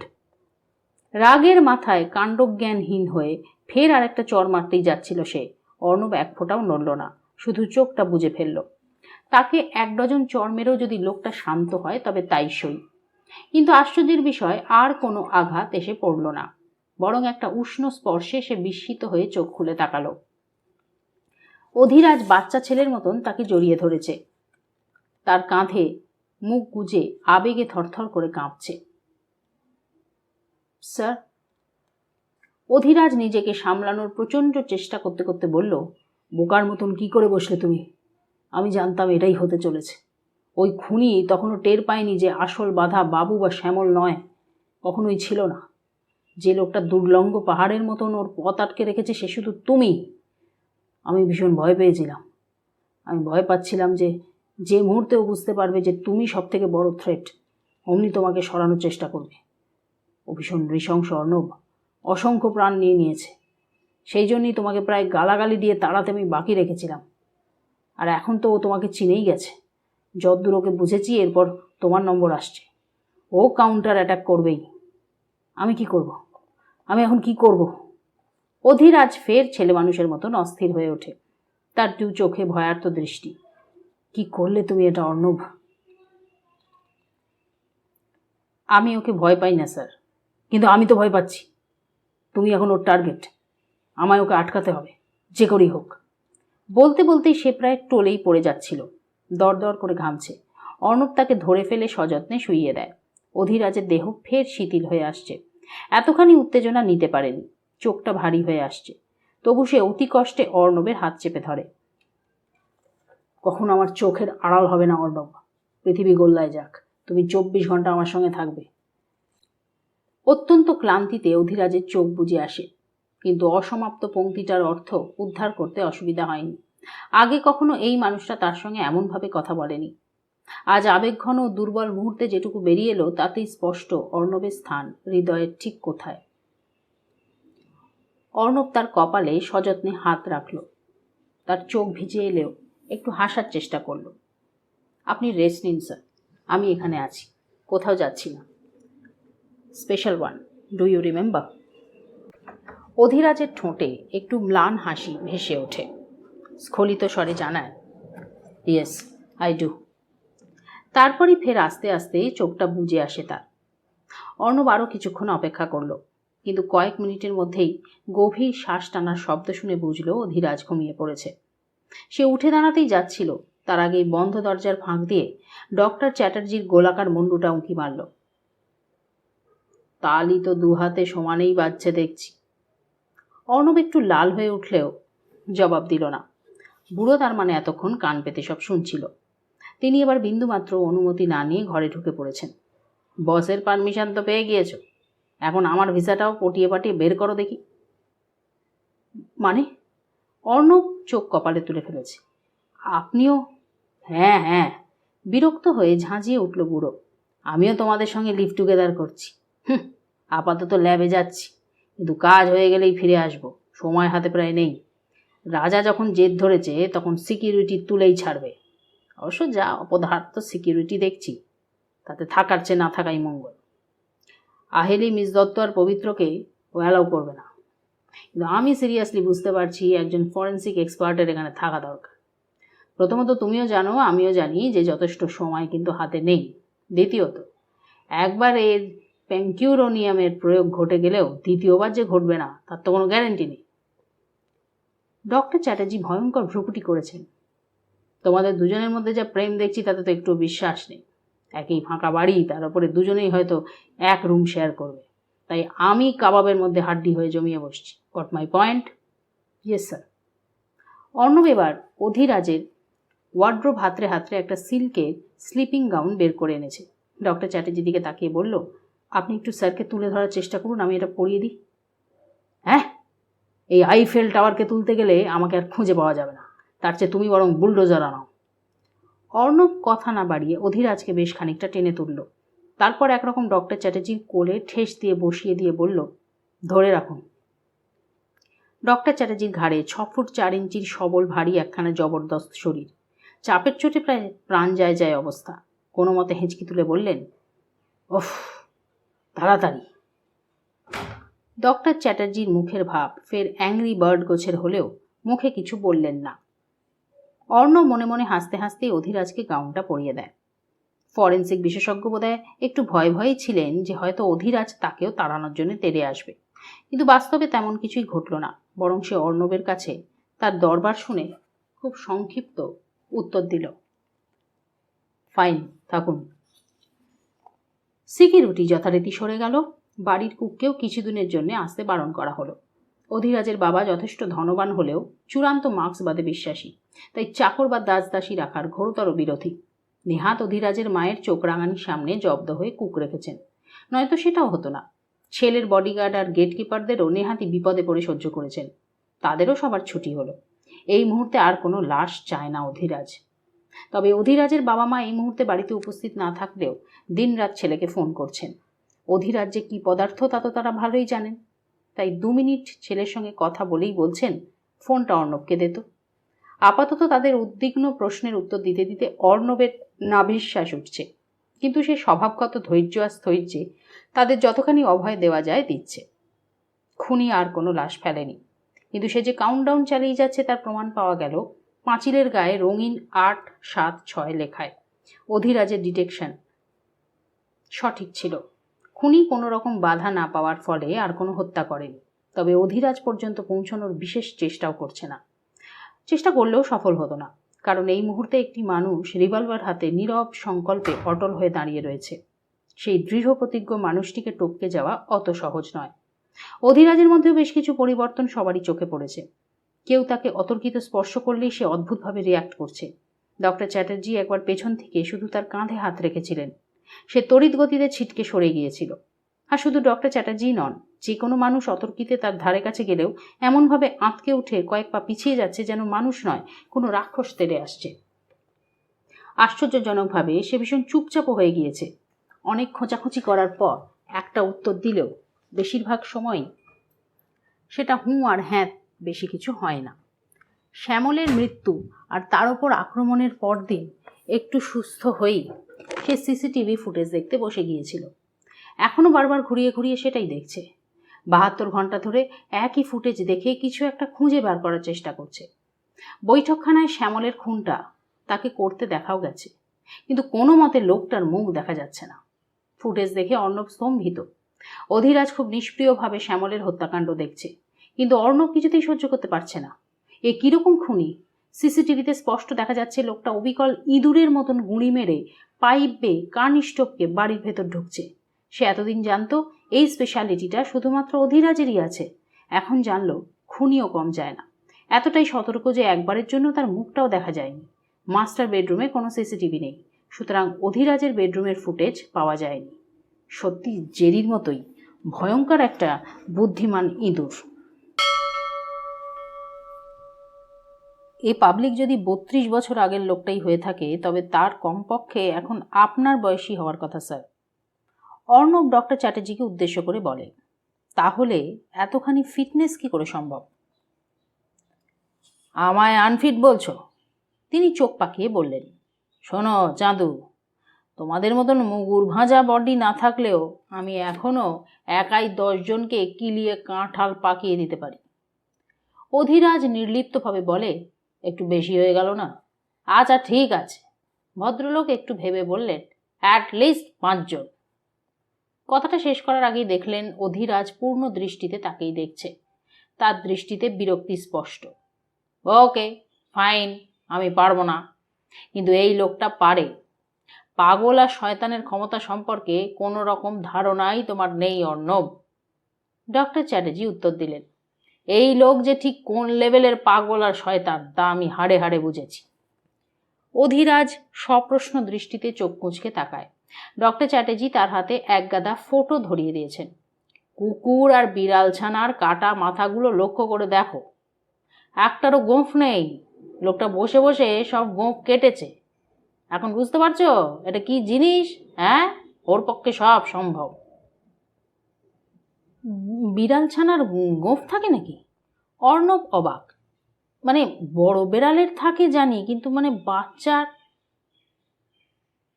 রাগের মাথায় কাণ্ডজ্ঞানহীন হয়ে ফের আরেকটা চর মারতেই যাচ্ছিল সে। অর্ণব এক ফোঁটাও নড়ল না, শুধু চোখটা বুজে ফেলল। তাকে এক ডজন চর মেরেও যদি লোকটা শান্ত হয় তবে তাই সই। কিন্তু আশ্চর্যের বিষয়, আর কোনো আঘাত এসে পড়ল না। বরং একটা উষ্ণ স্পর্শে সে বিস্মিত হয়ে চোখ খুলে তাকালো। অধিরাজ বাচ্চা ছেলের মতন তাকে জড়িয়ে ধরেছে। তার কাঁধে মুখ গুজে আবেগে থরথর করে কাঁপছে। স্যার। অধিরাজ নিজেকে সামলানোর প্রচণ্ড চেষ্টা করতে করতে বলল, বোকার মতন কি করে বসলে তুমি? আমি জানতাম এটাই হতে চলেছে। ওই খুনি তখনও টের পায়নি যে আসল বাধা বাবু বা শ্যামল নয়, কখনোই ছিল না। যে লোকটা দুর্লঙ্গ পাহাড়ের মতন ওর পথ আটকে রেখেছে সে শুধু তুমি। আমি ভীষণ ভয় পেয়েছিলাম। আমি ভয় পাচ্ছিলাম যে মুহূর্তে ও বুঝতে পারবে যে তুমি সব থেকে বড় থ্রেট, অমনি তোমাকে সরানোর চেষ্টা করবে। ও ভীষণ নৃশংস অর্ণব, অসংখ্য প্রাণ নিয়েছে। সেই জন্যই তোমাকে প্রায় গালাগালি দিয়ে তাড়াতে আমি বাকি রেখেছিলাম। আর এখন তো ও তোমাকে চিনেই গেছে। যতদূর ওকে বুঝেছি এরপর তোমার নম্বর আসছে। ও কাউন্টার অ্যাটাক করবেই। আমি কি করব? আমি এখন কি করব? অধিরাজ ফের ছেলে মানুষের মতন অস্থির হয়ে ওঠে। তার দু চোখে ভয়ার্ত দৃষ্টি। কি করলে তুমি এটা অর্ণব? আমি ওকে ভয় পাই না স্যার, কিন্তু আমি তো ভয় পাচ্ছি। তুমি এখন ওর টার্গেট। আমায় ওকে আটকাতে হবে, যে করেই হোক। বলতে বলতেই সে প্রায় টলেই পড়ে যাচ্ছিল। দরদর করে ঘামছে। অর্ণব তাকে ধরে ফেলে সযত্নে শুইয়ে দেয়। অধিরাজের দেহ ফের শিথিল হয়ে আসছে। এতখানি উত্তেজনা নিতে পারেনি। চোখটা ভারী হয়ে আসছে। তবু সে অতি কষ্টে অর্ণবের হাত চেপে ধরে। কখন আমার চোখের আড়াল হবে না অর্ণব। পৃথিবী গোল্লায় যাক, তুমি 24 ঘন্টা আমার সঙ্গে থাকবে। অত্যন্ত ক্লান্তিতে অধিরাজের চোখ বুজে আসে, কিন্তু অসমাপ্ত পংক্তিটার অর্থ উদ্ধার করতে অসুবিধা হয়নি। আগে কখনো এই মানুষটা তার সঙ্গে এমনভাবে কথা বলেনি। আজ আবেগঘন ও দুর্বল মুহূর্তে যেটুকু বেরিয়ে এলো তাতেই স্পষ্ট অর্ণবের স্থান হৃদয়ের ঠিক কোথায়। অর্ণব তার কপালে সযত্নে হাত রাখল। তার চোখ ভিজে এলেও একটু হাসার চেষ্টা করল। আপনি রেস্ট নিন স্যার, আমি এখানে আছি, কোথাও যাচ্ছি না। Special one, do you remember? অধিরাজের ঠোঁটে একটু ম্লান হাসি ভেসে ওঠে। স্খলিত স্বরে জানায়, ইয়েস আই ডু। তারপরই ফের আস্তে আস্তে চোখটা বুজে আসে তার। অর্ণব আরও কিছুক্ষণ অপেক্ষা করল, কিন্তু কয়েক মিনিটের মধ্যেই গভীর শ্বাস টানার শব্দ শুনে বুঝল অধিরাজ ঘুমিয়ে পড়েছে। সে উঠে দাঁড়াতেই যাচ্ছিল, তার আগেই বন্ধ দরজার ফাঁক দিয়ে ডক্টর চ্যাটার্জির গোলাকার মুন্ডুটা উঁকি মারল। তালি তো দুহাতে সমানেই বাজছে দেখছি। অর্ণব একটু লাল হয়ে উঠলেও জবাব দিল না। বুড়ো তার মানে এতক্ষণ কান পেতে সব শুনছিল। তিনি এবার বিন্দুমাত্র অনুমতি না নিয়ে ঘরে ঢুকে পড়েছেন। বসের পারমিশন তো পেয়ে গিয়েছ, এখন আমার ভিসাটাও পটিয়ে পাটিয়ে বের করো দেখি। মানে? অর্ণব চোখ কপালে তুলে ফেলেছে। আপনিও? হ্যাঁ হ্যাঁ, বিরক্ত হয়ে ঝাঁঝিয়ে উঠল বুড়ো। আমিও তোমাদের সঙ্গে লিভ টুগেদার করছি। আপাতত ল্যাবে যাচ্ছি, কিন্তু কাজ হয়ে গেলেই ফিরে আসব, সময় হাতে প্রায় নেই। রাজা যখন জেদ ধরেছে তখন সিকিউরিটি তুলেই ছাড়বে। অবশ্য যা অপদার্থ সিকিউরিটি দেখছি, তাতে থাকার চেয়ে না থাকাই মঙ্গল। আহেলি মিস দত্ত আর পবিত্রকে ও অ্যালাউ করবে না, কিন্তু আমি সিরিয়াসলি বুঝতে পারছি একজন ফরেন্সিক এক্সপার্টের এখানে থাকা দরকার। প্রথমত তুমিও জানো, আমিও জানি যে যথেষ্ট সময় কিন্তু হাতে নেই। দ্বিতীয়ত, একবার এর প্যাঙ্কিউরোনিয়ামের প্রয়োগ ঘটে গেলেও দ্বিতীয়বার যে ঘটবে না তার তো কোনো গ্যারেন্টি নেই। ডক্টর চ্যাটার্জি ভয়ঙ্কর ভ্রুকুটি করেছেন। তোমাদের দুজনের মধ্যে যা প্রেম দেখছি তাতে তো একটু বিশ্বাস নেই। একই ফাঁকা বাড়ি, তার উপরে দুজনেই হয়তো এক রুম শেয়ার করবে, তাই আমি কাবাবের মধ্যে হাড্ডি হয়ে জমিয়ে বসছি। Got my point? Yes sir. Arnab এবার অধিরাজের ওয়ার্ড্রোব হাতড়ে হাতড়ে একটা সিল্কের স্লিপিং গাউন বের করে এনেছে। ডক্টর চ্যাটার্জির দিকে তাকিয়ে বলল, আপনি একটু স্যারকে তুলে ধরার চেষ্টা করুন, আমি এটা পরিয়ে দিই। হ্যাঁ, এই আইফেল টাওয়ারকে তুলতে গেলে আমাকে আর খুঁজে পাওয়া যাবে না, তার চেয়ে তুমি বরং বুলডোজার আনাও। অর্ণব কথা না বাড়িয়ে অধিরাজকে বেশ খানিকটা টেনে তুলল। তারপর একরকম ডক্টর চ্যাটার্জির কোলে ঠেস দিয়ে বসিয়ে দিয়ে বলল, ধরে রাখুন। ডক্টর চ্যাটার্জির ঘাড়ে 6 ফুট 4 ইঞ্চির সবল ভারী একখানা জবরদস্ত শরীর। চাপের চোটে প্রায় প্রাণ যায় যায় অবস্থা। কোনো মতে হেঁচকি তুলে বললেন, ওফ, তাড়াতাড়ি। ডক্টর চ্যাটার্জির মুখের ভাব ফের অ্যাংরি বার্ড গোছের হলেও মুখে কিছু বললেন না। অর্ণব মনে মনে হাসতে হাসতেই অধিরাজকে গাউনটা পরিয়ে দেয়। ফরেন্সিক বিশেষজ্ঞ বোধহয় একটু ভয়ে ভয়েই ছিলেন যে হয়তো অধিরাজ তাকেও তাড়ানোর জন্য তেড়ে আসবে, কিন্তু বাস্তবে তেমন কিছুই ঘটল না। বরং সে অর্ণবের কাছে তার দরবার শুনে খুব সংক্ষিপ্ত উত্তর দিল, ফাইন, থাকুন। সিকিউরিটি যথারীতি সরে গেল। বাড়ির কুককেও কিছুদিনের জন্য আসতে বারণ করা হলো। অধিরাজের বাবা যথেষ্ট ধনবান হলেও চূড়ান্ত মার্ক্সবাদে বিশ্বাসী, তাই চাকর বা দাসদাসী রাখার ঘোরতর বিরোধী। নেহাত অধিরাজের মায়ের চোখ রাঙানির সামনে জব্দ হয়ে কুক রেখেছেন, নয়তো সেটাও হতো না। ছেলের বডিগার্ড আর গেটকিপারদেরও নেহাতি বিপদে পড়ে সহ্য করেছেন, তাদেরও সবার ছুটি হলো। এই মুহূর্তে আর কোনো লাশ চায় না অধিরাজ। তবে অধিরাজের বাবা মা এই মুহূর্তে বাড়িতে উপস্থিত না থাকলেও দিনরাত ছেলেকে ফোন করছেন। অধিরাজ যে কী পদার্থ তা তো তারা ভালোই জানেন, তাই 2 মিনিট ছেলের সঙ্গে কথা বলেই বলছেন, ফোনটা অর্ণবকে দে তো। আপাতত তাদের উদ্বিগ্ন প্রশ্নের উত্তর দিতে দিতে অর্ণবের নাভিশ্বাস উঠছে, কিন্তু সে স্বভাবগত ধৈর্য আর স্থৈর্যে তাদের যতখানি অভয় দেওয়া যায় দিচ্ছে। খুনি আর কোনো লাশ ফেলেনি, কিন্তু সে যে কাউন্টডাউন চালিয়ে যাচ্ছে তার প্রমাণ পাওয়া গেল পাঁচিলের গায়ে রঙিন 876 লেখায়। অধিরাজের ডিটেকশন সঠিক ছিল। খুনি কোনো রকম বাধা না পাওয়ার ফলে আর কোনো হত্যা করেনি, তবে অধিরাজ পর্যন্ত পৌঁছানোর বিশেষ চেষ্টাও করছে না। চেষ্টা করলেও সফল হতো না, কারণ এই মুহূর্তে একটি মানুষ রিভলভার হাতে নীরব সংকল্পে অটল হয়ে দাঁড়িয়ে রয়েছে। সেই দৃঢ় প্রতিজ্ঞ মানুষটিকে টপকে যাওয়া অত সহজ নয়। অধিরাজের মধ্যেও বেশ কিছু পরিবর্তন সবারই চোখে পড়েছে। কেউ তাকে অতর্কিত স্পর্শ করলেই সে অদ্ভুতভাবে রিয়াক্ট করছে। ডক্টর চ্যাটার্জি একবার পেছন থেকে শুধু তার কাঁধে হাত রেখেছিলেন। সে তড়িৎ গতিতে ছিটকে সরে গিয়েছিল। আর শুধু ডক্টর চ্যাটার্জিই নন, যে কোনো মানুষ অতর্কিতে তার ধারে কাছে গেলেও এমনভাবে আঁতকে উঠে কয়েক পা পিছিয়ে যাচ্ছে যেন মানুষ নয়, কোনো রাক্ষস তেড়ে আসছে। আশ্চর্যজনকভাবে সে ভীষণ চুপচাপ হয়ে গিয়েছে। অনেক খোঁচাখুচি করার পর একটা উত্তর দিলেও বেশিরভাগ সময়ই সেটা হুঁ আর হ্যাঁ, বেশি কিছু হয় না। শ্যামলের মৃত্যু আর তার উপর আক্রমণের পরদিন একটু সুস্থ হয়েই সে সিসিটিভি ফুটেজ দেখতে বসে গিয়েছিল। এখনও বারবার ঘুরিয়ে ঘুরিয়ে সেটাই দেখছে। 72 ঘন্টা ধরে একই ফুটেজ দেখে কিছু একটা খুঁজে বার করার চেষ্টা করছে। বৈঠকখানায় শ্যামলের খুনটা তাকে করতে দেখাও গেছে, কিন্তু কোনো মতে লোকটার মুখ দেখা যাচ্ছে না। ফুটেজ দেখে অর্ণব স্তম্ভিত। অধিরাজ খুব নিষ্প্রিয়ভাবে শ্যামলের হত্যাকাণ্ড দেখছে, কিন্তু অর্ণব কিছুতেই সহ্য করতে পারছে না। এ কিরকম খুনি? সিসিটিভিতে স্পষ্ট দেখা যাচ্ছে লোকটা অবিকল ইঁদুরের মতন গুঁড়ি মেরে পাইপ বেয়ে কার্নিস্টোপকে বাড়ির ভেতর ঢুকছে। সে এতদিন জানতো এই স্পেশালিটিটা শুধুমাত্র অধিরাজেরই আছে। এখন জানলো খুনিও কম যায় না। এতটাই সতর্ক যে একবারের জন্য তার মুখটাও দেখা যায়নি। মাস্টার বেডরুমে কোনো সিসিটিভি নেই, সুতরাং অধিরাজের বেডরুমের ফুটেজ পাওয়া যায়নি। সত্যি জেরির মতোই ভয়ঙ্কর একটা বুদ্ধিমান ইঁদুর। এ পাবলিক যদি 32 বছর আগের লোকটাই হয়ে থাকে, তবে তার কমপক্ষে এখন আপনার বয়সী হওয়ার কথা স্যার। অর্ণব ডক্টর চ্যাটার্জিকে উদ্দেশ্য করে বলে। তাহলে এতখানি ফিটনেস কি করে সম্ভব? আমায় আনফিট বলছো? তিনি চোখ পাকিয়ে বললেন, শোনো চাঁদু, তোমাদের মতন মুগুর ভাঁজা বডি না থাকলেও আমি এখনও একাই 10 জনকে কিলিয়ে কাঁঠাল পাকিয়ে দিতে পারি। অধিরাজ নির্লিপ্তভাবে বলে, একটু বেশি হয়ে গেল না? আচ্ছা ঠিক আছে। ভদ্রলোক একটু ভেবে বললেন, অ্যাটলিস্ট 5 জন। কথাটা শেষ করার আগেই দেখলেন অধিরাজ পূর্ণ দৃষ্টিতে তাকেই দেখছে। তার দৃষ্টিতে বিরক্তি স্পষ্ট। ওকে ফাইন, আমি পারবো না, কিন্তু এই লোকটা পারে। পাগল আর শয়তানের ক্ষমতা সম্পর্কে কোনো রকম ধারণাই তোমার নেই অর্ণব। ডক্টর চ্যাটার্জি উত্তর দিলেন, এই লোক যে ঠিক কোন লেভেলের পাগল আর শয়তান তা আমি হাড়ে হাড়ে বুঝেছি। অধিরাজ সপ্রশ্ন দৃষ্টিতে চোখ কুঁচকে তাকায়। ডক্টর চ্যাটার্জি তার হাতে এক গাদা ফটো ধরিয়ে দিয়েছেন। কুকুর আর বিড়াল ছানার কাটা মাথাগুলো লক্ষ্য করে দেখো, একটারও গোঁফ নেই। লোকটা বসে বসে সব গোঁফ কেটেছে। এখন বুঝতে পারছো এটা কি জিনিস? হ্যাঁ, ওর পক্ষে সব সম্ভব। বিড়াল ছানার গোঁফ থাকে নাকি? অর্ণব অবাক। মানে বড় বেড়ালের থাকে জানি, কিন্তু মানে বাচ্চার?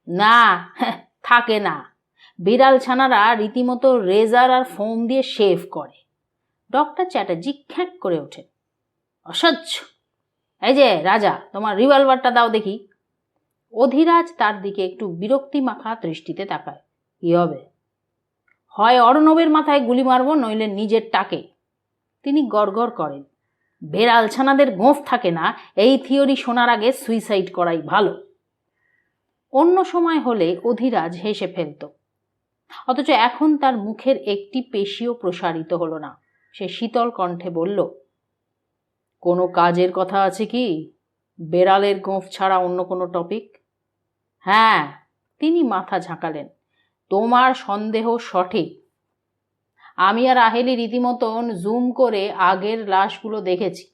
না, থাকে না। বিড়াল ছানারা রীতিমতো রেজার আর ফোম দিয়ে শেভ করে। ডক্টর চ্যাটার্জি খ্যাঁক করে ওঠেন, অসহ্য! এই যে রাজা, তোমার রিভলভারটা দাও দেখি। অধিরাজ তার দিকে একটু বিরক্তি মাখা দৃষ্টিতে তাকায়। কি হবে? হয় অর্ণবের মাথায় গুলি মারব, নইলে নিজের টাকে। তিনি গড়গড় করেন, বেড়াল ছানাদের গোঁফ থাকে না এই থিওরি শোনার আগে সুইসাইড করাই ভালো। অন্য সময় হলে অধিরাজ হেসে ফেলত, অথচ এখন তার মুখের একটি পেশিও প্রসারিত হলো না। সে শীতল কণ্ঠে বলল, কোনো কাজের কথা আছে কি? বেড়ালের গোঁফ ছাড়া অন্য কোনো টপিক? হ্যাঁ। তিনি মাথা ঝাঁকালেন, তোমার সন্দেহ সঠিক। আমি আর আহেলি রীতিমতন জুম করে আগের লাশগুলো দেখেছি।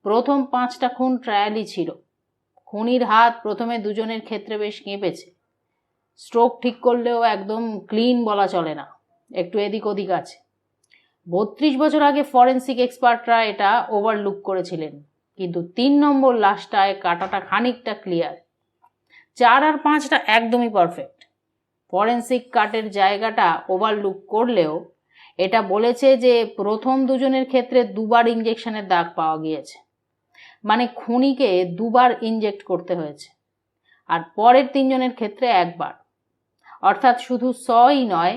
প্রথম 5টা খুন ট্রায়ালই ছিল। খুনির হাত প্রথমে দুজনের ক্ষেত্রে বেশ কেঁপেছে। স্ট্রোক ঠিক করলেও একদম ক্লিন বলা চলে না, একটু এদিক ওদিক আছে। 32 বছর আগে ফরেন্সিক এক্সপার্টরা এটা ওভারলুক করেছিলেন, কিন্তু 3 নম্বর লাশটায় কাটাটা খানিকটা ক্লিয়ার। 4 আর 5টা একদমই পারফেক্ট। ফরেন্সিক কাটের জায়গাটা ওভারলুক করলেও এটা বলেছে যে প্রথম দুজনের ক্ষেত্রে 2বার ইঞ্জেকশনের দাগ পাওয়া গিয়েছে, মানে খুনিকে 2বার ইনজেক্ট করতে হয়েছে। আর পরের 3 জনের ক্ষেত্রে 1বার। অর্থাৎ শুধু সই নয়,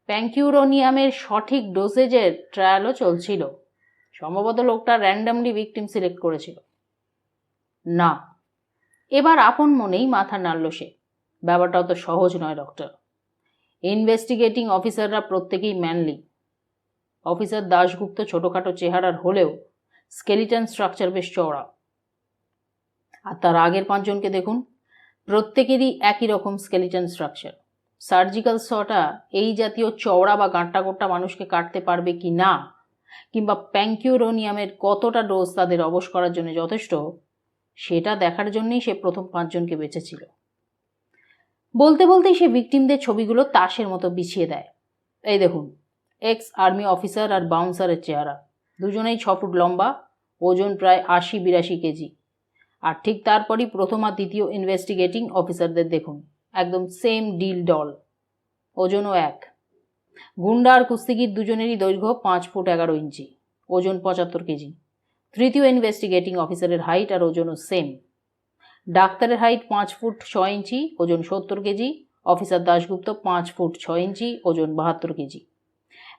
প্যাঙ্কিউরোনিয়ামের সঠিক ডোজেজের ট্রায়ালও চলছিল। সম্ভবত লোকটা র্যান্ডামলি ভিকটিম সিলেক্ট করেছিল। না, এবার আপন মনেই মাথা নাড়ল সে। ব্যাপারটা অত সহজ নয় ডক্টর। ইনভেস্টিগেটিং অফিসাররা প্রত্যেকেই ম্যানলি। অফিসার দাশগুপ্ত ছোটোখাটো চেহারার হলেও স্কেলিটন স্ট্রাকচার বেশ চওড়া। আর তার আগের 5 জনকে দেখুন, প্রত্যেকেরই একই রকম স্কেলিটন স্ট্রাকচার। সার্জিক্যাল শটা এই জাতীয় চওড়া বা গাঁট্টা গোট্টা মানুষকে কাটতে পারবে কি না, কিংবা প্যাঙ্কিউরোনিয়ামের কতটা ডোজ তাদের অবশ করার জন্য যথেষ্ট, সেটা দেখার জন্যই সে প্রথম 5 জনকে বেঁচেছিল। বলতে বলতেই সে ভিকটিমদের ছবিগুলো তাসের মতো বিছিয়ে দেয়। এই দেখুন, এক্স আর্মি অফিসার আর বাউন্সারের চেহারা, দুজনেই 6 ফুট লম্বা, ওজন প্রায় 80-82 কেজি। আর ঠিক তারপরই প্রথম আর দ্বিতীয় ইনভেস্টিগেটিং অফিসারদের দেখুন, একদম সেম ডিল ডল, ওজনও এক। গুন্ডা আর কুস্তিগির দুজনেরই দৈর্ঘ্য 5 ফুট 11 ইঞ্চি, ওজন 75 কেজি। তৃতীয় ইনভেস্টিগেটিং অফিসারের হাইট আর ওজনও সেম। ডাক্তারের হাইট 5 ফুট 6 ইঞ্চি, ওজন 70 কেজি। অফিসার দাশগুপ্ত 5 ফুট 6 ইঞ্চি, ওজন 72 কেজি।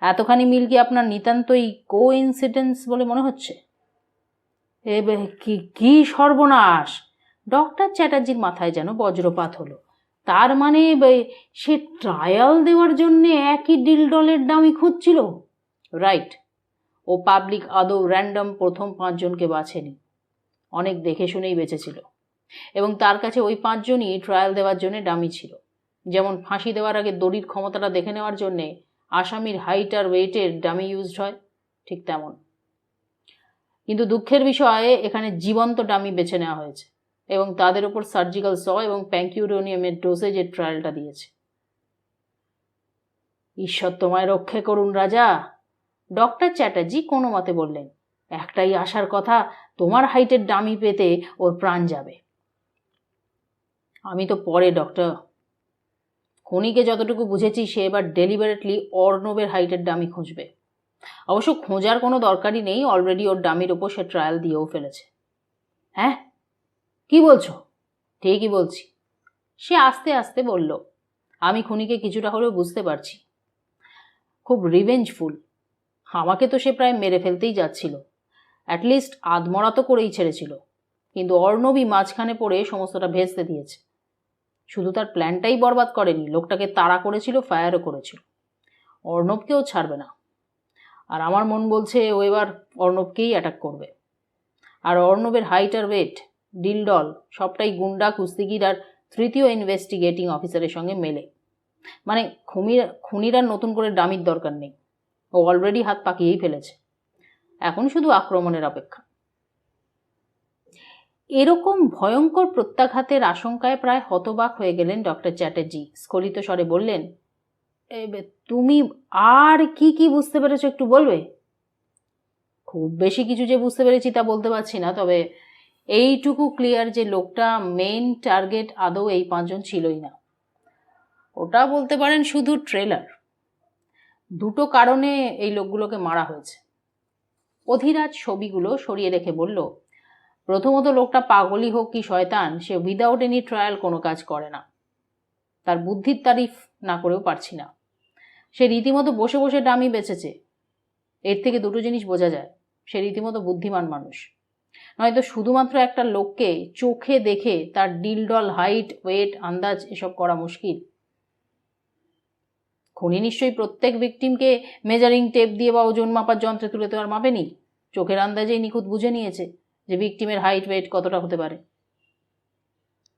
এতখানি মিল কি আপনার নিতান্তই কোইন্সিডেন্স বলে মনে হচ্ছে? কি সর্বনাশ! ডক্টর চ্যাটার্জির মাথায় যেন বজ্রপাত হলো। তার মানে সে ট্রায়াল দেওয়ার জন্যে একই ডিলডলের দামই খুঁজছিল? রাইট। ও পাবলিক আদৌ র্যান্ডম প্রথম 5 জনকে বাছেনি, অনেক দেখে শুনেই বেঁচেছিল। এবং তার কাছে ওই 5 জনই ট্রায়াল দেওয়ার জন্য ডামি ছিল। যেমন ফাঁসি দেওয়ার আগে দড়ির ক্ষমতাটা দেখে নেওয়ার জন্যে আসামির হাইট আর ওয়েটের ডামি ইউজড হয়, ঠিক তেমন। কিন্তু দুঃখের বিষয়ে এখানে জীবন্ত ডামি বেছে নেওয়া হয়েছে এবং তাদের উপর সার্জিক্যাল স এবং প্যাঙ্কিউরোনিয়ামের ডোসেজের ট্রায়ালটা দিয়েছে। ঈশ্বর তোমায় রক্ষে করুন রাজা, ডক্টর চ্যাটার্জি কোনো মতে বললেন। একটাই আশার কথা, তোমার হাইটের ডামি পেতে ওর প্রাণ যাবে। আমি তো পরে ডক্টর, খনিকে যতটুকু বুঝেছি সে এবার ডেলিবারেটলি অর্ণবের হাইটের ডামি খুঁজবে। অবশ্য খোঁজার কোনো দরকারই নেই, অলরেডি ওর ডামির ওপর সে ট্রায়াল দিয়েও ফেলেছে। হ্যাঁ, কি বলছো? ঠিকই বলছি, সে আস্তে আস্তে বলল। আমি খুনিকে কিছুটা হলেও বুঝতে পারছি। খুব রিভেঞ্জফুল। আমাকে তো সে প্রায় মেরে ফেলতেই যাচ্ছিল, অ্যাটলিস্ট আধমরা তো করেই ছেড়েছিল। কিন্তু অর্ণবই মাঝখানে পড়ে সমস্তটা ভেস্তে দিয়েছে। শুধু তার প্ল্যানটাই বরবাদ করেনি, লোকটাকে তাড়া করেছিল, ফায়ারও করেছিল। অর্ণবকেও ছাড়বে না। আর আমার মন বলছে ও এবার অর্ণবকেই অ্যাটাক করবে। আর অর্ণবের হাইট আর ওয়েট, ডিলডল সবটাই গুন্ডা, কুস্তিগির আর তৃতীয় ইনভেস্টিগেটিং অফিসারের সঙ্গে মেলে। মানে খুনিরা নতুন করে ডামির দরকার নেই, ও অলরেডি হাত পাকিয়েই ফেলেছে। এখন শুধু আক্রমণের অপেক্ষা। এরকম ভয়ঙ্কর প্রত্যাঘাতের আশঙ্কায় প্রায় হতবাক হয়ে গেলেন ডক্টর চ্যাটার্জি। স্খলিত স্বরে বললেন, তুমি আর কি কি বুঝতে পেরেছো একটু বলবে? খুব বেশি কিছু যে বুঝতে পেরেছি তা বলতে পারছি না, তবে এইটুকু ক্লিয়ার যে লোকটা মেইন টার্গেট আদৌ এই 5 জন ছিলই না। ওটা বলতে পারেন শুধু ট্রেলার। 2টো কারণে এই লোকগুলোকে মারা হয়েছে। অধিরাজ ছবিগুলো সরিয়ে রেখে বলল, প্রথমত লোকটা পাগলই হোক কি শয়তান, সে উইদাউট এনি ট্রায়াল কোনো কাজ করে না। তার বুদ্ধির তারিফ না করেও পারছি না। সে রীতিমতো বসে বসে ডামি বেচেছে। এর থেকে 2টো জিনিস বোঝা যায়, সে রীতিমতো বুদ্ধিমান মানুষ। নয়তো শুধুমাত্র একটা লোককে চোখে দেখে তার ডিলডল হাইট, ওয়েট আন্দাজ এসব করা মুশকিল। খুনি নিশ্চয়ই প্রত্যেক ভিকটিমকে মেজারিং টেপ দিয়ে বা ওজন মাপার যন্ত্রে তুলে তো আর মাপেনি। চোখের আন্দাজেই নিখুঁত বুঝে নিয়েছে যে ভিকটিমের হাইট ওয়েট কতটা হতে পারে।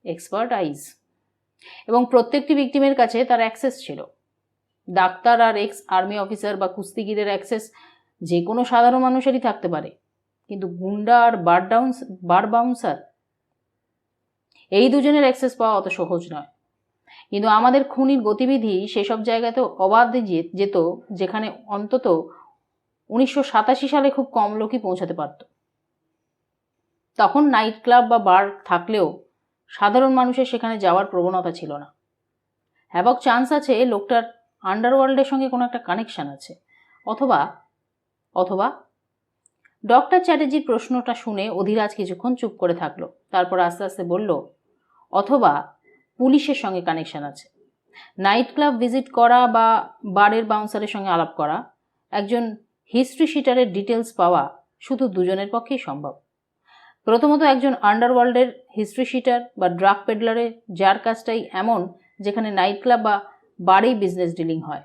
এক্সপার্ট আইজ। এবং প্রত্যেকটি ভিকটিমের কাছে তার অ্যাক্সেস ছিল। ডাক্তার আর এক্স আর্মি অফিসার বা কুস্তিগিরের অ্যাক্সেস যে কোনো সাধারণ মানুষেরই থাকতে পারে, কিন্তু গুন্ডা আর বার বাউন্সার, এই দুজনের অ্যাক্সেস পাওয়া অত সহজ নয়। কিন্তু আমাদের খুনির গতিবিধি সেসব জায়গাতেও অবাধে যেত যেখানে অন্তত 1987 সালে খুব কম লোকই পৌঁছাতে পারত। তখন নাইট ক্লাব বা বার থাকলেও সাধারণ মানুষের সেখানে যাওয়ার প্রবণতা ছিল না। হ্যাবক চান্স আছে লোকটার আন্ডারওয়ার্ল্ডের সঙ্গে কোনো একটা কানেকশন আছে, অথবা অথবা ডক্টর চ্যাটার্জির প্রশ্নটা শুনে অধিরাজ কিছুক্ষণ চুপ করে থাকলো। তারপর আস্তে আস্তে বলল, অথবা পুলিশের সঙ্গে কানেকশন আছে। নাইট ক্লাব ভিজিট করা বা বারের বাউন্সারের সঙ্গে আলাপ করা, একজন হিস্ট্রি শিটারের ডিটেলস পাওয়া শুধু 2 জনের পক্ষেই সম্ভব। প্রথমত একজন আন্ডারওয়ার্ল্ডের হিস্ট্রি শিটার বা ড্রাগ পেডলারের, যার কাজটাই এমন যেখানে নাইট ক্লাব বা বারেই বিজনেস ডিলিং হয়।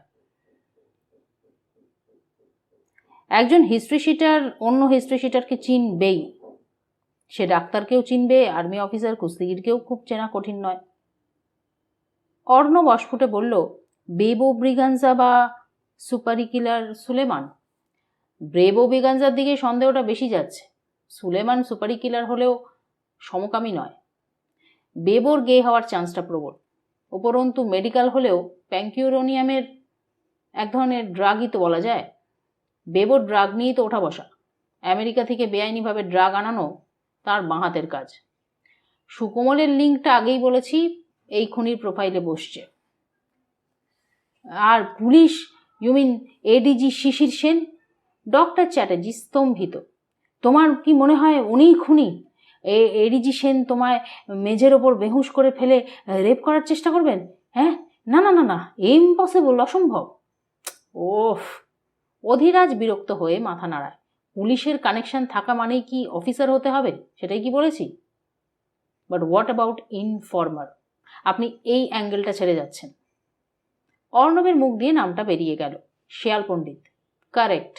একজন হিস্ট্রি শিটার অন্য হিস্ট্রি শিটারকে চিনবেই। সে ডাক্তারকেও চিনবে, আর্মি অফিসার কুস্তিগিরকেও খুব চেনা কঠিন নয়। অর্ণব অস্ফুটে বলল, বেবো ব্রিগাঞ্জা বা সুপারি কিলার সুলেমান? ব্রেবো ব্রিগাঞ্জার দিকে সন্দেহটা বেশি যাচ্ছে। সুলেমান সুপারি কিলার হলেও সমকামী নয়। বেবোর গে হওয়ার চান্সটা প্রবল। উপরন্তু মেডিকেল হলেও প্যাঙ্কিউরোনিয়ামের এক ধরনের ড্রাগই তো বলা যায়। বেবোর ড্রাগ নিয়েই তো ওঠা বসা। আমেরিকা থেকে বেআইনিভাবে ড্রাগ আনানো তার বাঁ হাতের কাজ। সুকোমলের লিঙ্কটা আগেই বলেছি, এই খুনির প্রোফাইলে বসছে। আর police, you mean ADG Shishir Sen? Doctor Chatterjee স্তম্ভিত। তোমার কি মনে হয় উনিই খুনি? এডিজি সেন তোমায় মেঝের ওপর বেহুশ করে ফেলে রেপ করার চেষ্টা করবেন? হ্যাঁ, না না না না, ইম্পসিবল, অসম্ভব। ওফ! অধীরাজ বিরক্ত হয়ে মাথা নাড়ায়। পুলিশের কানেকশন থাকা মানেই কি অফিসার হতে হবে, সেটাই কি বলেছি? But what about informer? আপনি এই অ্যাঙ্গেলটা ছেড়ে যাচ্ছেন। অর্ণবের মুখ দিয়ে নামটা বেরিয়ে গেল, শেয়াল পণ্ডিত। কারেক্ট।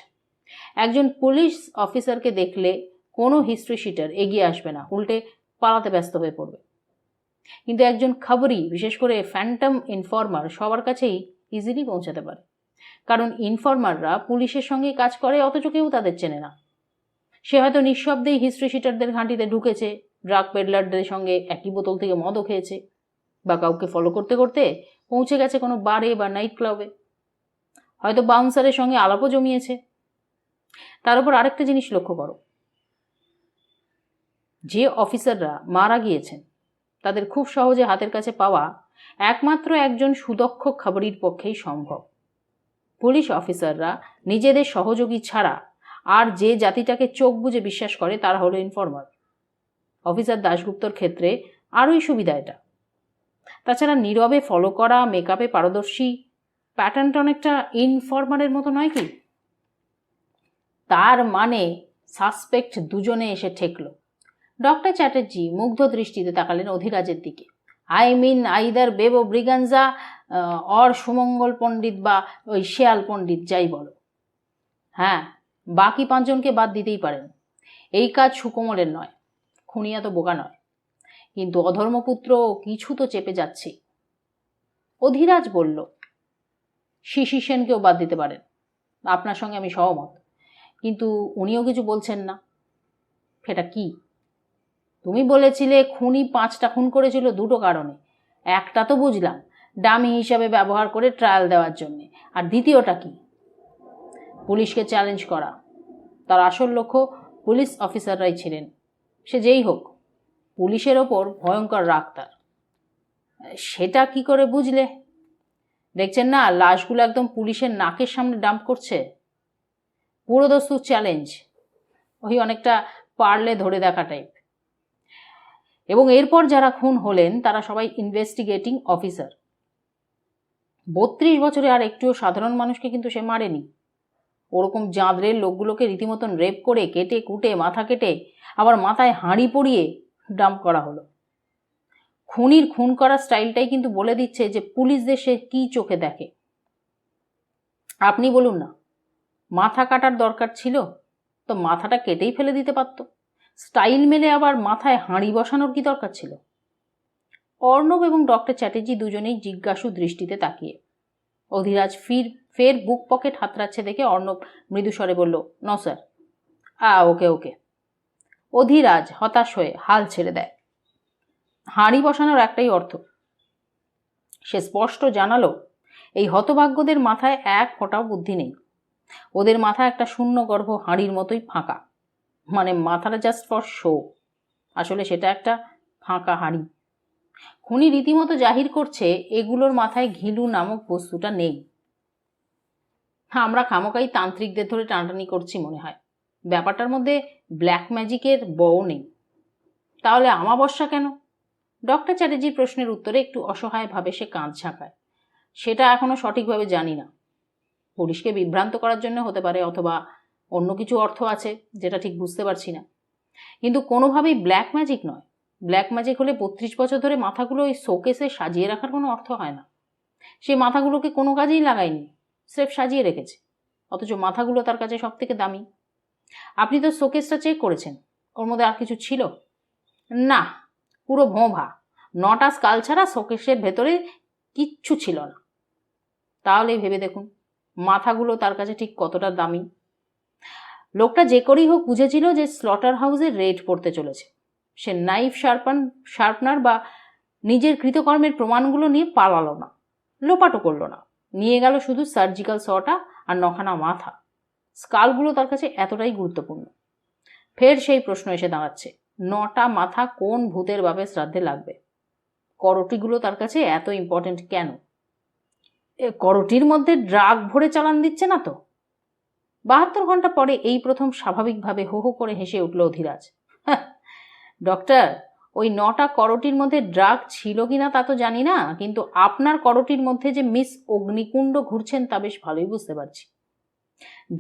একজন পুলিশ অফিসারকে দেখলে কোনো হিস্ট্রি শিটার এগিয়ে আসবে না, উল্টে পালাতে ব্যস্ত হয়ে পড়বে। কিন্তু একজন খবরি, বিশেষ করে ফ্যান্টম ইনফর্মার, সবার কাছেই ইজিলি পৌঁছাতে পারে। কারণ ইনফর্মাররা পুলিশের সঙ্গে কাজ করে, অথচ কেউ তাদের চেনে না। সে হয়তো নিঃশব্দেই হিস্ট্রি শিটারদের ঘাঁটিতে ঢুকেছে, ড্রাগ পেডলারদের সঙ্গে একই বোতল থেকে মদও খেয়েছে, বা কাউকে ফলো করতে করতে পৌঁছে গেছে কোনো বারে বা নাইট ক্লাবে। হয়তো বাউন্সারের সঙ্গে আলাপও জমিয়েছে। তার উপর আরেকটা জিনিস লক্ষ্য করো, যে অফিসাররা মারা গিয়েছেন তাদের খুব সহজে হাতের কাছে পাওয়া একমাত্র একজন সুদক্ষ খবরির পক্ষেই সম্ভব। পুলিশ অফিসাররা নিজেদের সহযোগী ছাড়া আর যে জাতিটাকে চোখ বুজে বিশ্বাস করে তারা হলো ইনফর্মার। অফিসার দাশগুপ্তর ক্ষেত্রে আরোই সুবিধা এটা। তাছাড়া নীরবে ফলো করা, মেকআপে পারদর্শী প্যাটার্নটা অনেকটা ইনফর্মারের মতো নয় কি? তার মানে সাসপেক্ট দুজনে এসে ঠেকল। ডক্টর চ্যাটার্জি মুগ্ধ দৃষ্টিতে তাকালেন অধীরাজের দিকে। I mean either Bebo Braganza or Sumangal Pandit বা ওই শেয়াল পণ্ডিত, যাই বলো। হ্যাঁ, বাকি 5 জনকে বাদ দিতেই পারেন। এই কাজ সুকোমলের নয়, খুনিয়া তো বোকা নয়। কিন্তু অধর্মপুত্র কিছু তো চেপে যাচ্ছে। অধীরাজ বলল, শিশির সেনকেও বাদ দিতে পারেন, আপনার সঙ্গে আমি সহমত। কিন্তু উনিও কিছু বলছেন না। সেটা কি? তুমি বলেছিলে খুনি 5টা খুন করেছিল 2টো কারণে। একটা তো বুঝলাম, ডামি হিসাবে ব্যবহার করে ট্রায়াল দেওয়ার জন্যে। আর দ্বিতীয়টা কি? পুলিশকে চ্যালেঞ্জ করা। তার আসল লক্ষ্য পুলিশ অফিসাররাই ছিলেন। সে যেই হোক, পুলিশের ওপর ভয়ঙ্কর রাগ তার। সেটা কি করে বুঝলে? দেখছেন না, লাশগুলো একদম পুলিশের নাকের সামনে ডাম্প করছে। পুরোদস্তুর চ্যালেঞ্জ, ওই অনেকটা পারলে ধরে দেখা টাইপ। এবং এরপর যারা খুন হলেন তারা সবাই ইনভেস্টিগেটিং অফিসার। 32 বছরে আর একটুও সাধারণ মানুষকে কিন্তু সে মারেনি। ওরকম জাঁদরের লোকগুলোকে রীতিমতন রেপ করে, কেটে কুটে, মাথা কেটে, আবার মাথায় হাঁড়ি পরিয়ে ডাম্প করা হলো। খুনির খুন করার স্টাইলটাই কিন্তু বলে দিচ্ছে যে পুলিশদের সে কি চোখে দেখে। আপনি বলুন না, মাথা কাটার দরকার ছিল তো মাথাটা কেটেই ফেলে দিতে পারত। স্টাইল মেলে আবার মাথায় হাঁড়ি বসানোর কি দরকার ছিল? অর্ণব এবং ডক্টর চ্যাটার্জি দুজনেই জিজ্ঞাসু দৃষ্টিতে তাকিয়ে। অধীরাজ ফের বুক পকেট হাতড়াচ্ছে দেখে অর্ণব মৃদুস্বরে বলল, নো স্যার। ওকে ওকে। অধীরাজ হতাশ হয়ে হাল ছেড়ে দেয়। হাঁড়ি বসানোর একটাই অর্থ। সে স্পষ্ট জানালো, এই হতভাগ্যদের মাথায় এক ফোঁটাও বুদ্ধি নেই। ওদের মাথা একটা শূন্য গর্ভ হাঁড়ির মতোই ফাঁকা। মানে মাথাটা জাস্ট ফর শো। আসলে সেটা একটা ফাঁকা হাঁড়ি। খুনি রীতিমতো জাহির করছে এগুলোর মাথায় ঘিলু নামক বস্তুটা নেই। আমরা খামোকাই তান্ত্রিকদের ধরে টানাটানি করছি মনে হয়। ব্যাপারটার মধ্যে ব্ল্যাক ম্যাজিকের বও নেই। তাহলে আমাবস্যা কেন? ডক্টর চ্যাটার্জির প্রশ্নের উত্তরে একটু অসহায়ভাবে সে কাঁধ ঝাঁকায়। সেটা এখনো সঠিকভাবে জানি না। পুলিশকে বিভ্রান্ত করার জন্য হতে পারে, অথবা অন্য কিছু অর্থ আছে যেটা ঠিক বুঝতে পারছি না। কিন্তু কোনোভাবেই ব্ল্যাক ম্যাজিক নয়। ব্ল্যাক ম্যাজিক হলে 32 বছর ধরে মাথাগুলো ওই শোকেসে সাজিয়ে রাখার কোনো অর্থ হয় না। সে মাথাগুলোকে কোনো কাজেই লাগায়নি, স্রেফ সাজিয়ে রেখেছে। অথচ মাথাগুলো তার কাছে সব থেকে দামি। আপনি তো শোকেসটা চেক করেছেন, ওর মধ্যে আর কিছু ছিল? না, পুরো ভোঁভা, 9টা স্কাল ছাড়া শোকেসের ভেতরে কিচ্ছু ছিল না। তাহলেই ভেবে দেখুন মাথাগুলো তার কাছে ঠিক কতটা দামি। লোকটা যে করেই হোক বুঝেছিল যে স্লটার হাউসে রেড পড়তে চলেছে। সে নাইফ শার্পনার বা নিজের কৃতকর্মের প্রমাণগুলো নিয়ে পালালো না, লোপাটো করলো না, নিয়ে গেল শুধু সার্জিক্যাল শটা আর 9খানা মাথা। স্কালগুলো তার কাছে এতটাই গুরুত্বপূর্ণ। ফের সেই প্রশ্ন এসে দাঁড়াচ্ছে, 9টা মাথা কোন ভূতের বাপের শ্রাদ্ধে লাগবে? করটিগুলো তার কাছে এত ইম্পর্টেন্ট কেন? করটির মধ্যে ড্রাগ ভরে চালান দিচ্ছে না তো? 72 ঘন্টা পরে এই প্রথম স্বাভাবিকভাবে হো হো করে হেসে উঠল অধিরাজ। ডক্টর, ওই 9টা করটির মধ্যে ড্রাগ ছিল কিনা তা তো জানি না, কিন্তু আপনার করটির মধ্যে যে মিস অগ্নিকুণ্ড ঘুরছেন তা বেশ ভালোই বুঝতে পারছি।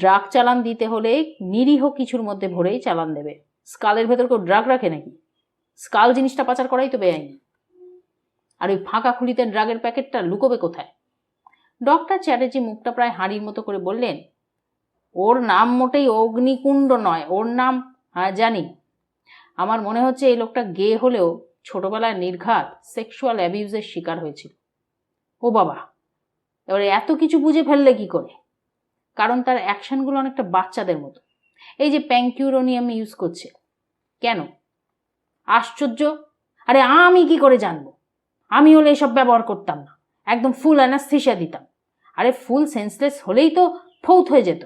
ড্রাগ চালান দিতে হলে নিরীহ কিছুর মধ্যে ভরেই চালান দেবে। স্কালের ভেতর কেউ ড্রাগ রাখে নাকি? স্কাল জিনিসটা পাচার করাই তো বেআইনি। আর ওই ফাঁকা খুলিতে ড্রাগের প্যাকেটটা লুকোবে কোথায়? ডক্টর চ্যাটার্জি মুখটা প্রায় হাঁড়ির মতো করে বললেন, ওর নাম মোটেই অগ্নিকুণ্ড নয়, ওর নাম, হ্যাঁ জানি। আমার মনে হচ্ছে এই লোকটা গে হলেও ছোটবেলায় নির্ঘাত সেক্সুয়াল অ্যাবিউজের শিকার হয়েছিল। ও বাবা, এবারে এত কিছু বুঝে ফেললে কি করে? কারণ তার অ্যাকশনগুলো অনেকটা বাচ্চাদের মতো। এই যে প্যাঙ্কিউরোনিয়াম ইউজ করছে, কেন? আশ্চর্য! আরে আমি কি করে জানবো? আমি হলে এসব ব্যবহার করতাম না, একদম ফুল অ্যানাস্থেশিয়া দিতাম। আরে ফুল সেন্সলেস হলেই তো ফৌত হয়ে যেত।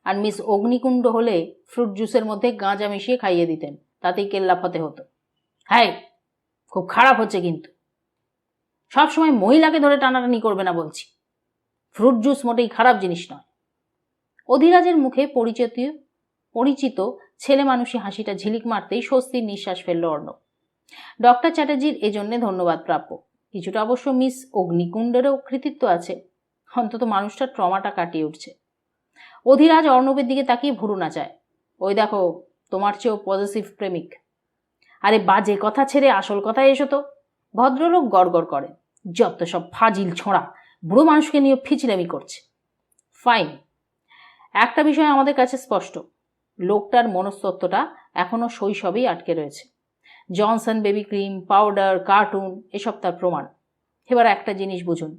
আর মিস অগ্নিকুণ্ড হলে ফ্রুট জুসের মধ্যে গাঁজা মিশিয়ে খাইয়ে দিতেন, তাতেই কেল্লাফতে হতো। হ্যাঁ, খুব খারাপ হচ্ছে কিন্তু। সবসময় মহিলাকে ধরে টানাটানি করবে না বলছি। ফ্রুট জুস মোটেই খারাপ জিনিস নয়। অধিরাজের মুখে পরিচিত ছেলে মানুষই হাসিটা ঝিলিক মারতেই স্বস্তির নিঃশ্বাস ফেলল অর্ণব। ডক্টর চ্যাটার্জির এজন্যে ধন্যবাদ প্রাপ্য। কিছুটা অবশ্য মিস অগ্নিকুণ্ডেরও কৃতিত্ব আছে, অন্তত মানুষটার ট্রমাটা কাটিয়ে উঠছে। অধিরাজ অর্ণবের দিকে তাকিয়ে ভুরু নাচায়। ওই দেখো, তোমার চেয়েও পজিটিভ প্রেমিক। আরে বাজে কথা ছেড়ে আসল কথায় এসো তো। ভদ্রলোক গড়গড় করে, যত সব ফাজিল ছোঁড়া, বুড়ো মানুষকে নিয়ে ফিচলামি করছে। ফাইন, একটা বিষয় আমাদের কাছে স্পষ্ট, লোকটার মনস্তত্ত্বটা এখনো শৈশবেই আটকে রয়েছে। Johnson baby cream, powder, cartoon এসব তার প্রমাণ। এবার একটা জিনিস বুঝুন,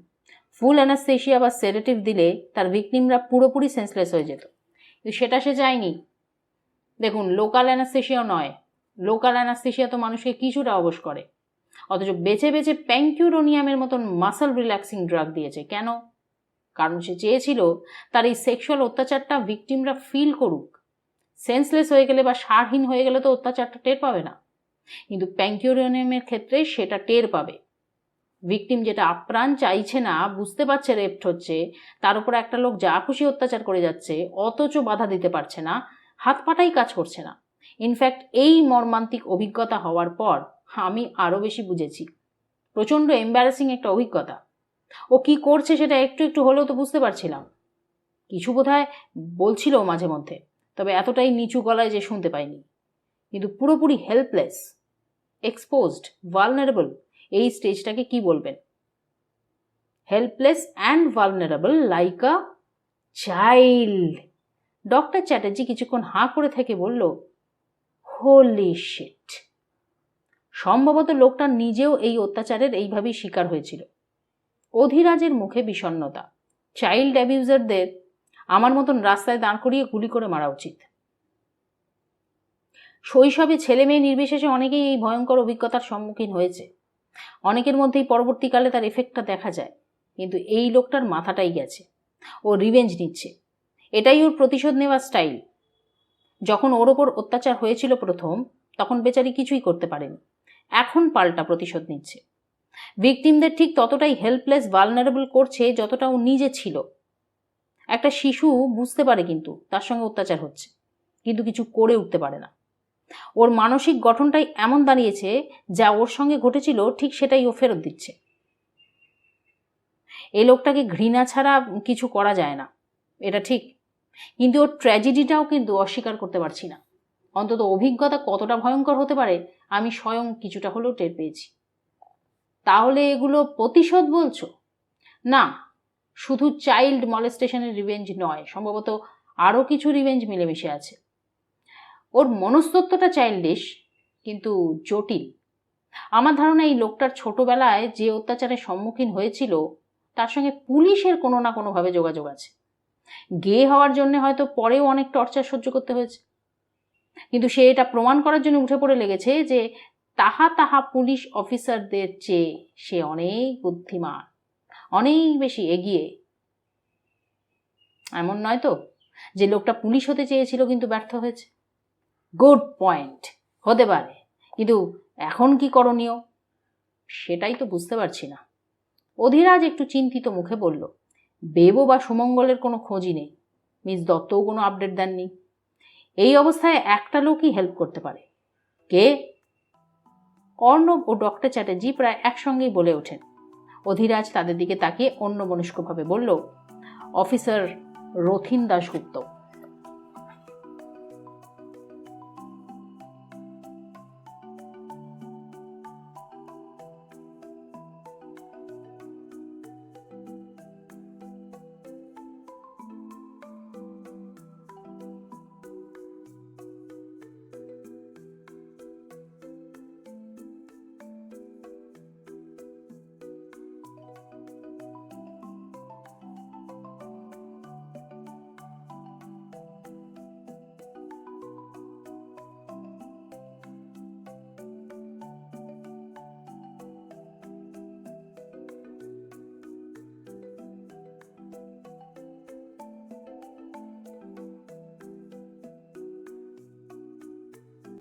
ফুল অ্যানাস্থেশিয়া বা সেডেটিভ দিলে তার ভিকটিমরা পুরোপুরি সেন্সলেস হয়ে যেত, কিন্তু সেটা সে চায়নি। দেখুন, লোকাল অ্যানাস্থেশিয়াও নয়। লোকাল অ্যানাস্থেশিয়া তো মানুষকে কিছুটা অবশ করে, অথচ বেছে বেছে প্যাঙ্কিউরোনিয়ামের মতন মাসল রিল্যাক্সিং ড্রাগ দিয়েছে। কেন? কারণ সে চেয়েছিল তার এই সেক্সুয়াল অত্যাচারটা ভিকটিমরা ফিল করুক। সেন্সলেস হয়ে গেলে বা সারহীন হয়ে গেলে তো অত্যাচারটা টের পাবে না, কিন্তু প্যাঙ্কিউরোনিয়ামের ক্ষেত্রে সেটা টের পাবে। ভিকটিম যেটা আপ্রাণ চাইছে না, বুঝতে পারছে রেপ্ট হচ্ছে, তার উপর একটা লোক যা খুশি অত্যাচার করে যাচ্ছে, অথচ বাধা দিতে পারছে না, হাত পাটাই কাজ করছে না। ইনফ্যাক্ট এই মর্মান্তিক অভিজ্ঞতা হওয়ার পর আমি আরও বেশি বুঝেছি। প্রচণ্ড এম্বারাসিং একটা অভিজ্ঞতা। ও কি করছে সেটা একটু একটু হলেও তো বুঝতে পারছিলাম। কিছু বোধহয় বলছিল মাঝে মধ্যে, তবে এতটাই নিচু গলায় যে শুনতে পাইনি। কিন্তু পুরোপুরি হেল্পলেস, এক্সপোজড, ভালনারেবল, এই স্টেজটাকে কি বলবেন? Helpless and vulnerable like a child. Doctor Chatterjee কিছুক্ষণ হাঁ করে থেকে বলল, হোলি শিট। সম্ভবত লোকটা নিজেও এই অত্যাচারের এইভাবেই শিকার হয়েছিল। অধিরাজের মুখে বিষণ্ণতা। চাইল্ড অ্যাবিউজারদের আমার মতন রাস্তায় দাঁড় করিয়ে গুলি করে মারা উচিত। শৈশবে ছেলে মেয়ে নির্বিশেষে অনেকেই এই ভয়ঙ্কর অভিজ্ঞতার সম্মুখীন হয়েছে। অনেকের মধ্যেই পরবর্তীকালে তার এফেক্টটা দেখা যায়, কিন্তু এই লোকটার মাথাটাই গেছে। ও রিভেঞ্জ নিচ্ছে, এটাই ওর প্রতিশোধ নেওয়ার স্টাইল। যখন ওর ওপর অত্যাচার হয়েছিল প্রথম, তখন বেচারি কিছুই করতে পারেনি, এখন পাল্টা প্রতিশোধ নিচ্ছে। ভিকটিমদের ঠিক ততটাই হেল্পলেস, ভালনারেবল করছে যতটা ও নিজে ছিল। একটা শিশু বুঝতে পারে কিন্তু তার সঙ্গে অত্যাচার হচ্ছে, কিন্তু কিছু করে উঠতে পারে না। ওর মানসিক গঠনটাই এমন দাঁড়িয়েছে, যা ওর সঙ্গে ঘটেছিল ঠিক সেটাই ও ফেরত দিচ্ছে। এই লোকটাকে ঘৃণা ছাড়া কিছু করা যায় না, এটা ঠিক, কিন্তু ওর ট্র্যাজেডিটাও কিন্তু অস্বীকার করতে পারছি না। অন্তত অভিজ্ঞতা কতটা ভয়ঙ্কর হতে পারে আমি স্বয়ং কিছুটা হলেও টের পেয়েছি। তাহলে এগুলো প্রতিশোধ বলছো? না, শুধু চাইল্ড মলেস্টেশনের রিভেঞ্জ নয়, সম্ভবত আরও কিছু রিভেঞ্জ মিলেমিশে আছে। ওর মনস্তত্ত্বটা চাইল্ডিশ কিন্তু জটিল। আমার ধারণা এই লোকটার ছোটবেলায় যে অত্যাচারের সম্মুখীন হয়েছিল তার সঙ্গে পুলিশের কোনো না কোনোভাবে যোগাযোগ আছে। গে হওয়ার জন্য হয়তো পরেও অনেক টর্চার সহ্য করতে হয়েছে, কিন্তু সে এটা প্রমাণ করার জন্য উঠে পড়ে লেগেছে যে তাহা পুলিশ অফিসারদের চেয়ে সে অনেক বুদ্ধিমান, অনেক বেশি এগিয়ে। এমন নয় তো যে লোকটা পুলিশ হতে চেয়েছিল কিন্তু ব্যর্থ হয়েছে? গুড পয়েন্ট, হতে পারে, কিন্তু এখন কি করণীয় সেটাই তো বুঝতে পারছি না। অধীরাজ একটু চিন্তিত মুখে বলল, বেবো বা সুমঙ্গলের কোনো খোঁজই নেই, মিস দত্তও কোনো আপডেট দেননি। এই অবস্থায় একটা লোকই হেল্প করতে পারে। কে? অর্ণব ও ডক্টর চ্যাটার্জি প্রায় একসঙ্গেই বলে ওঠেন। অধীরাজ তাদের দিকে তাকিয়ে অন্যমনস্কভাবে বলল, অফিসার রথিন দাশগুপ্ত।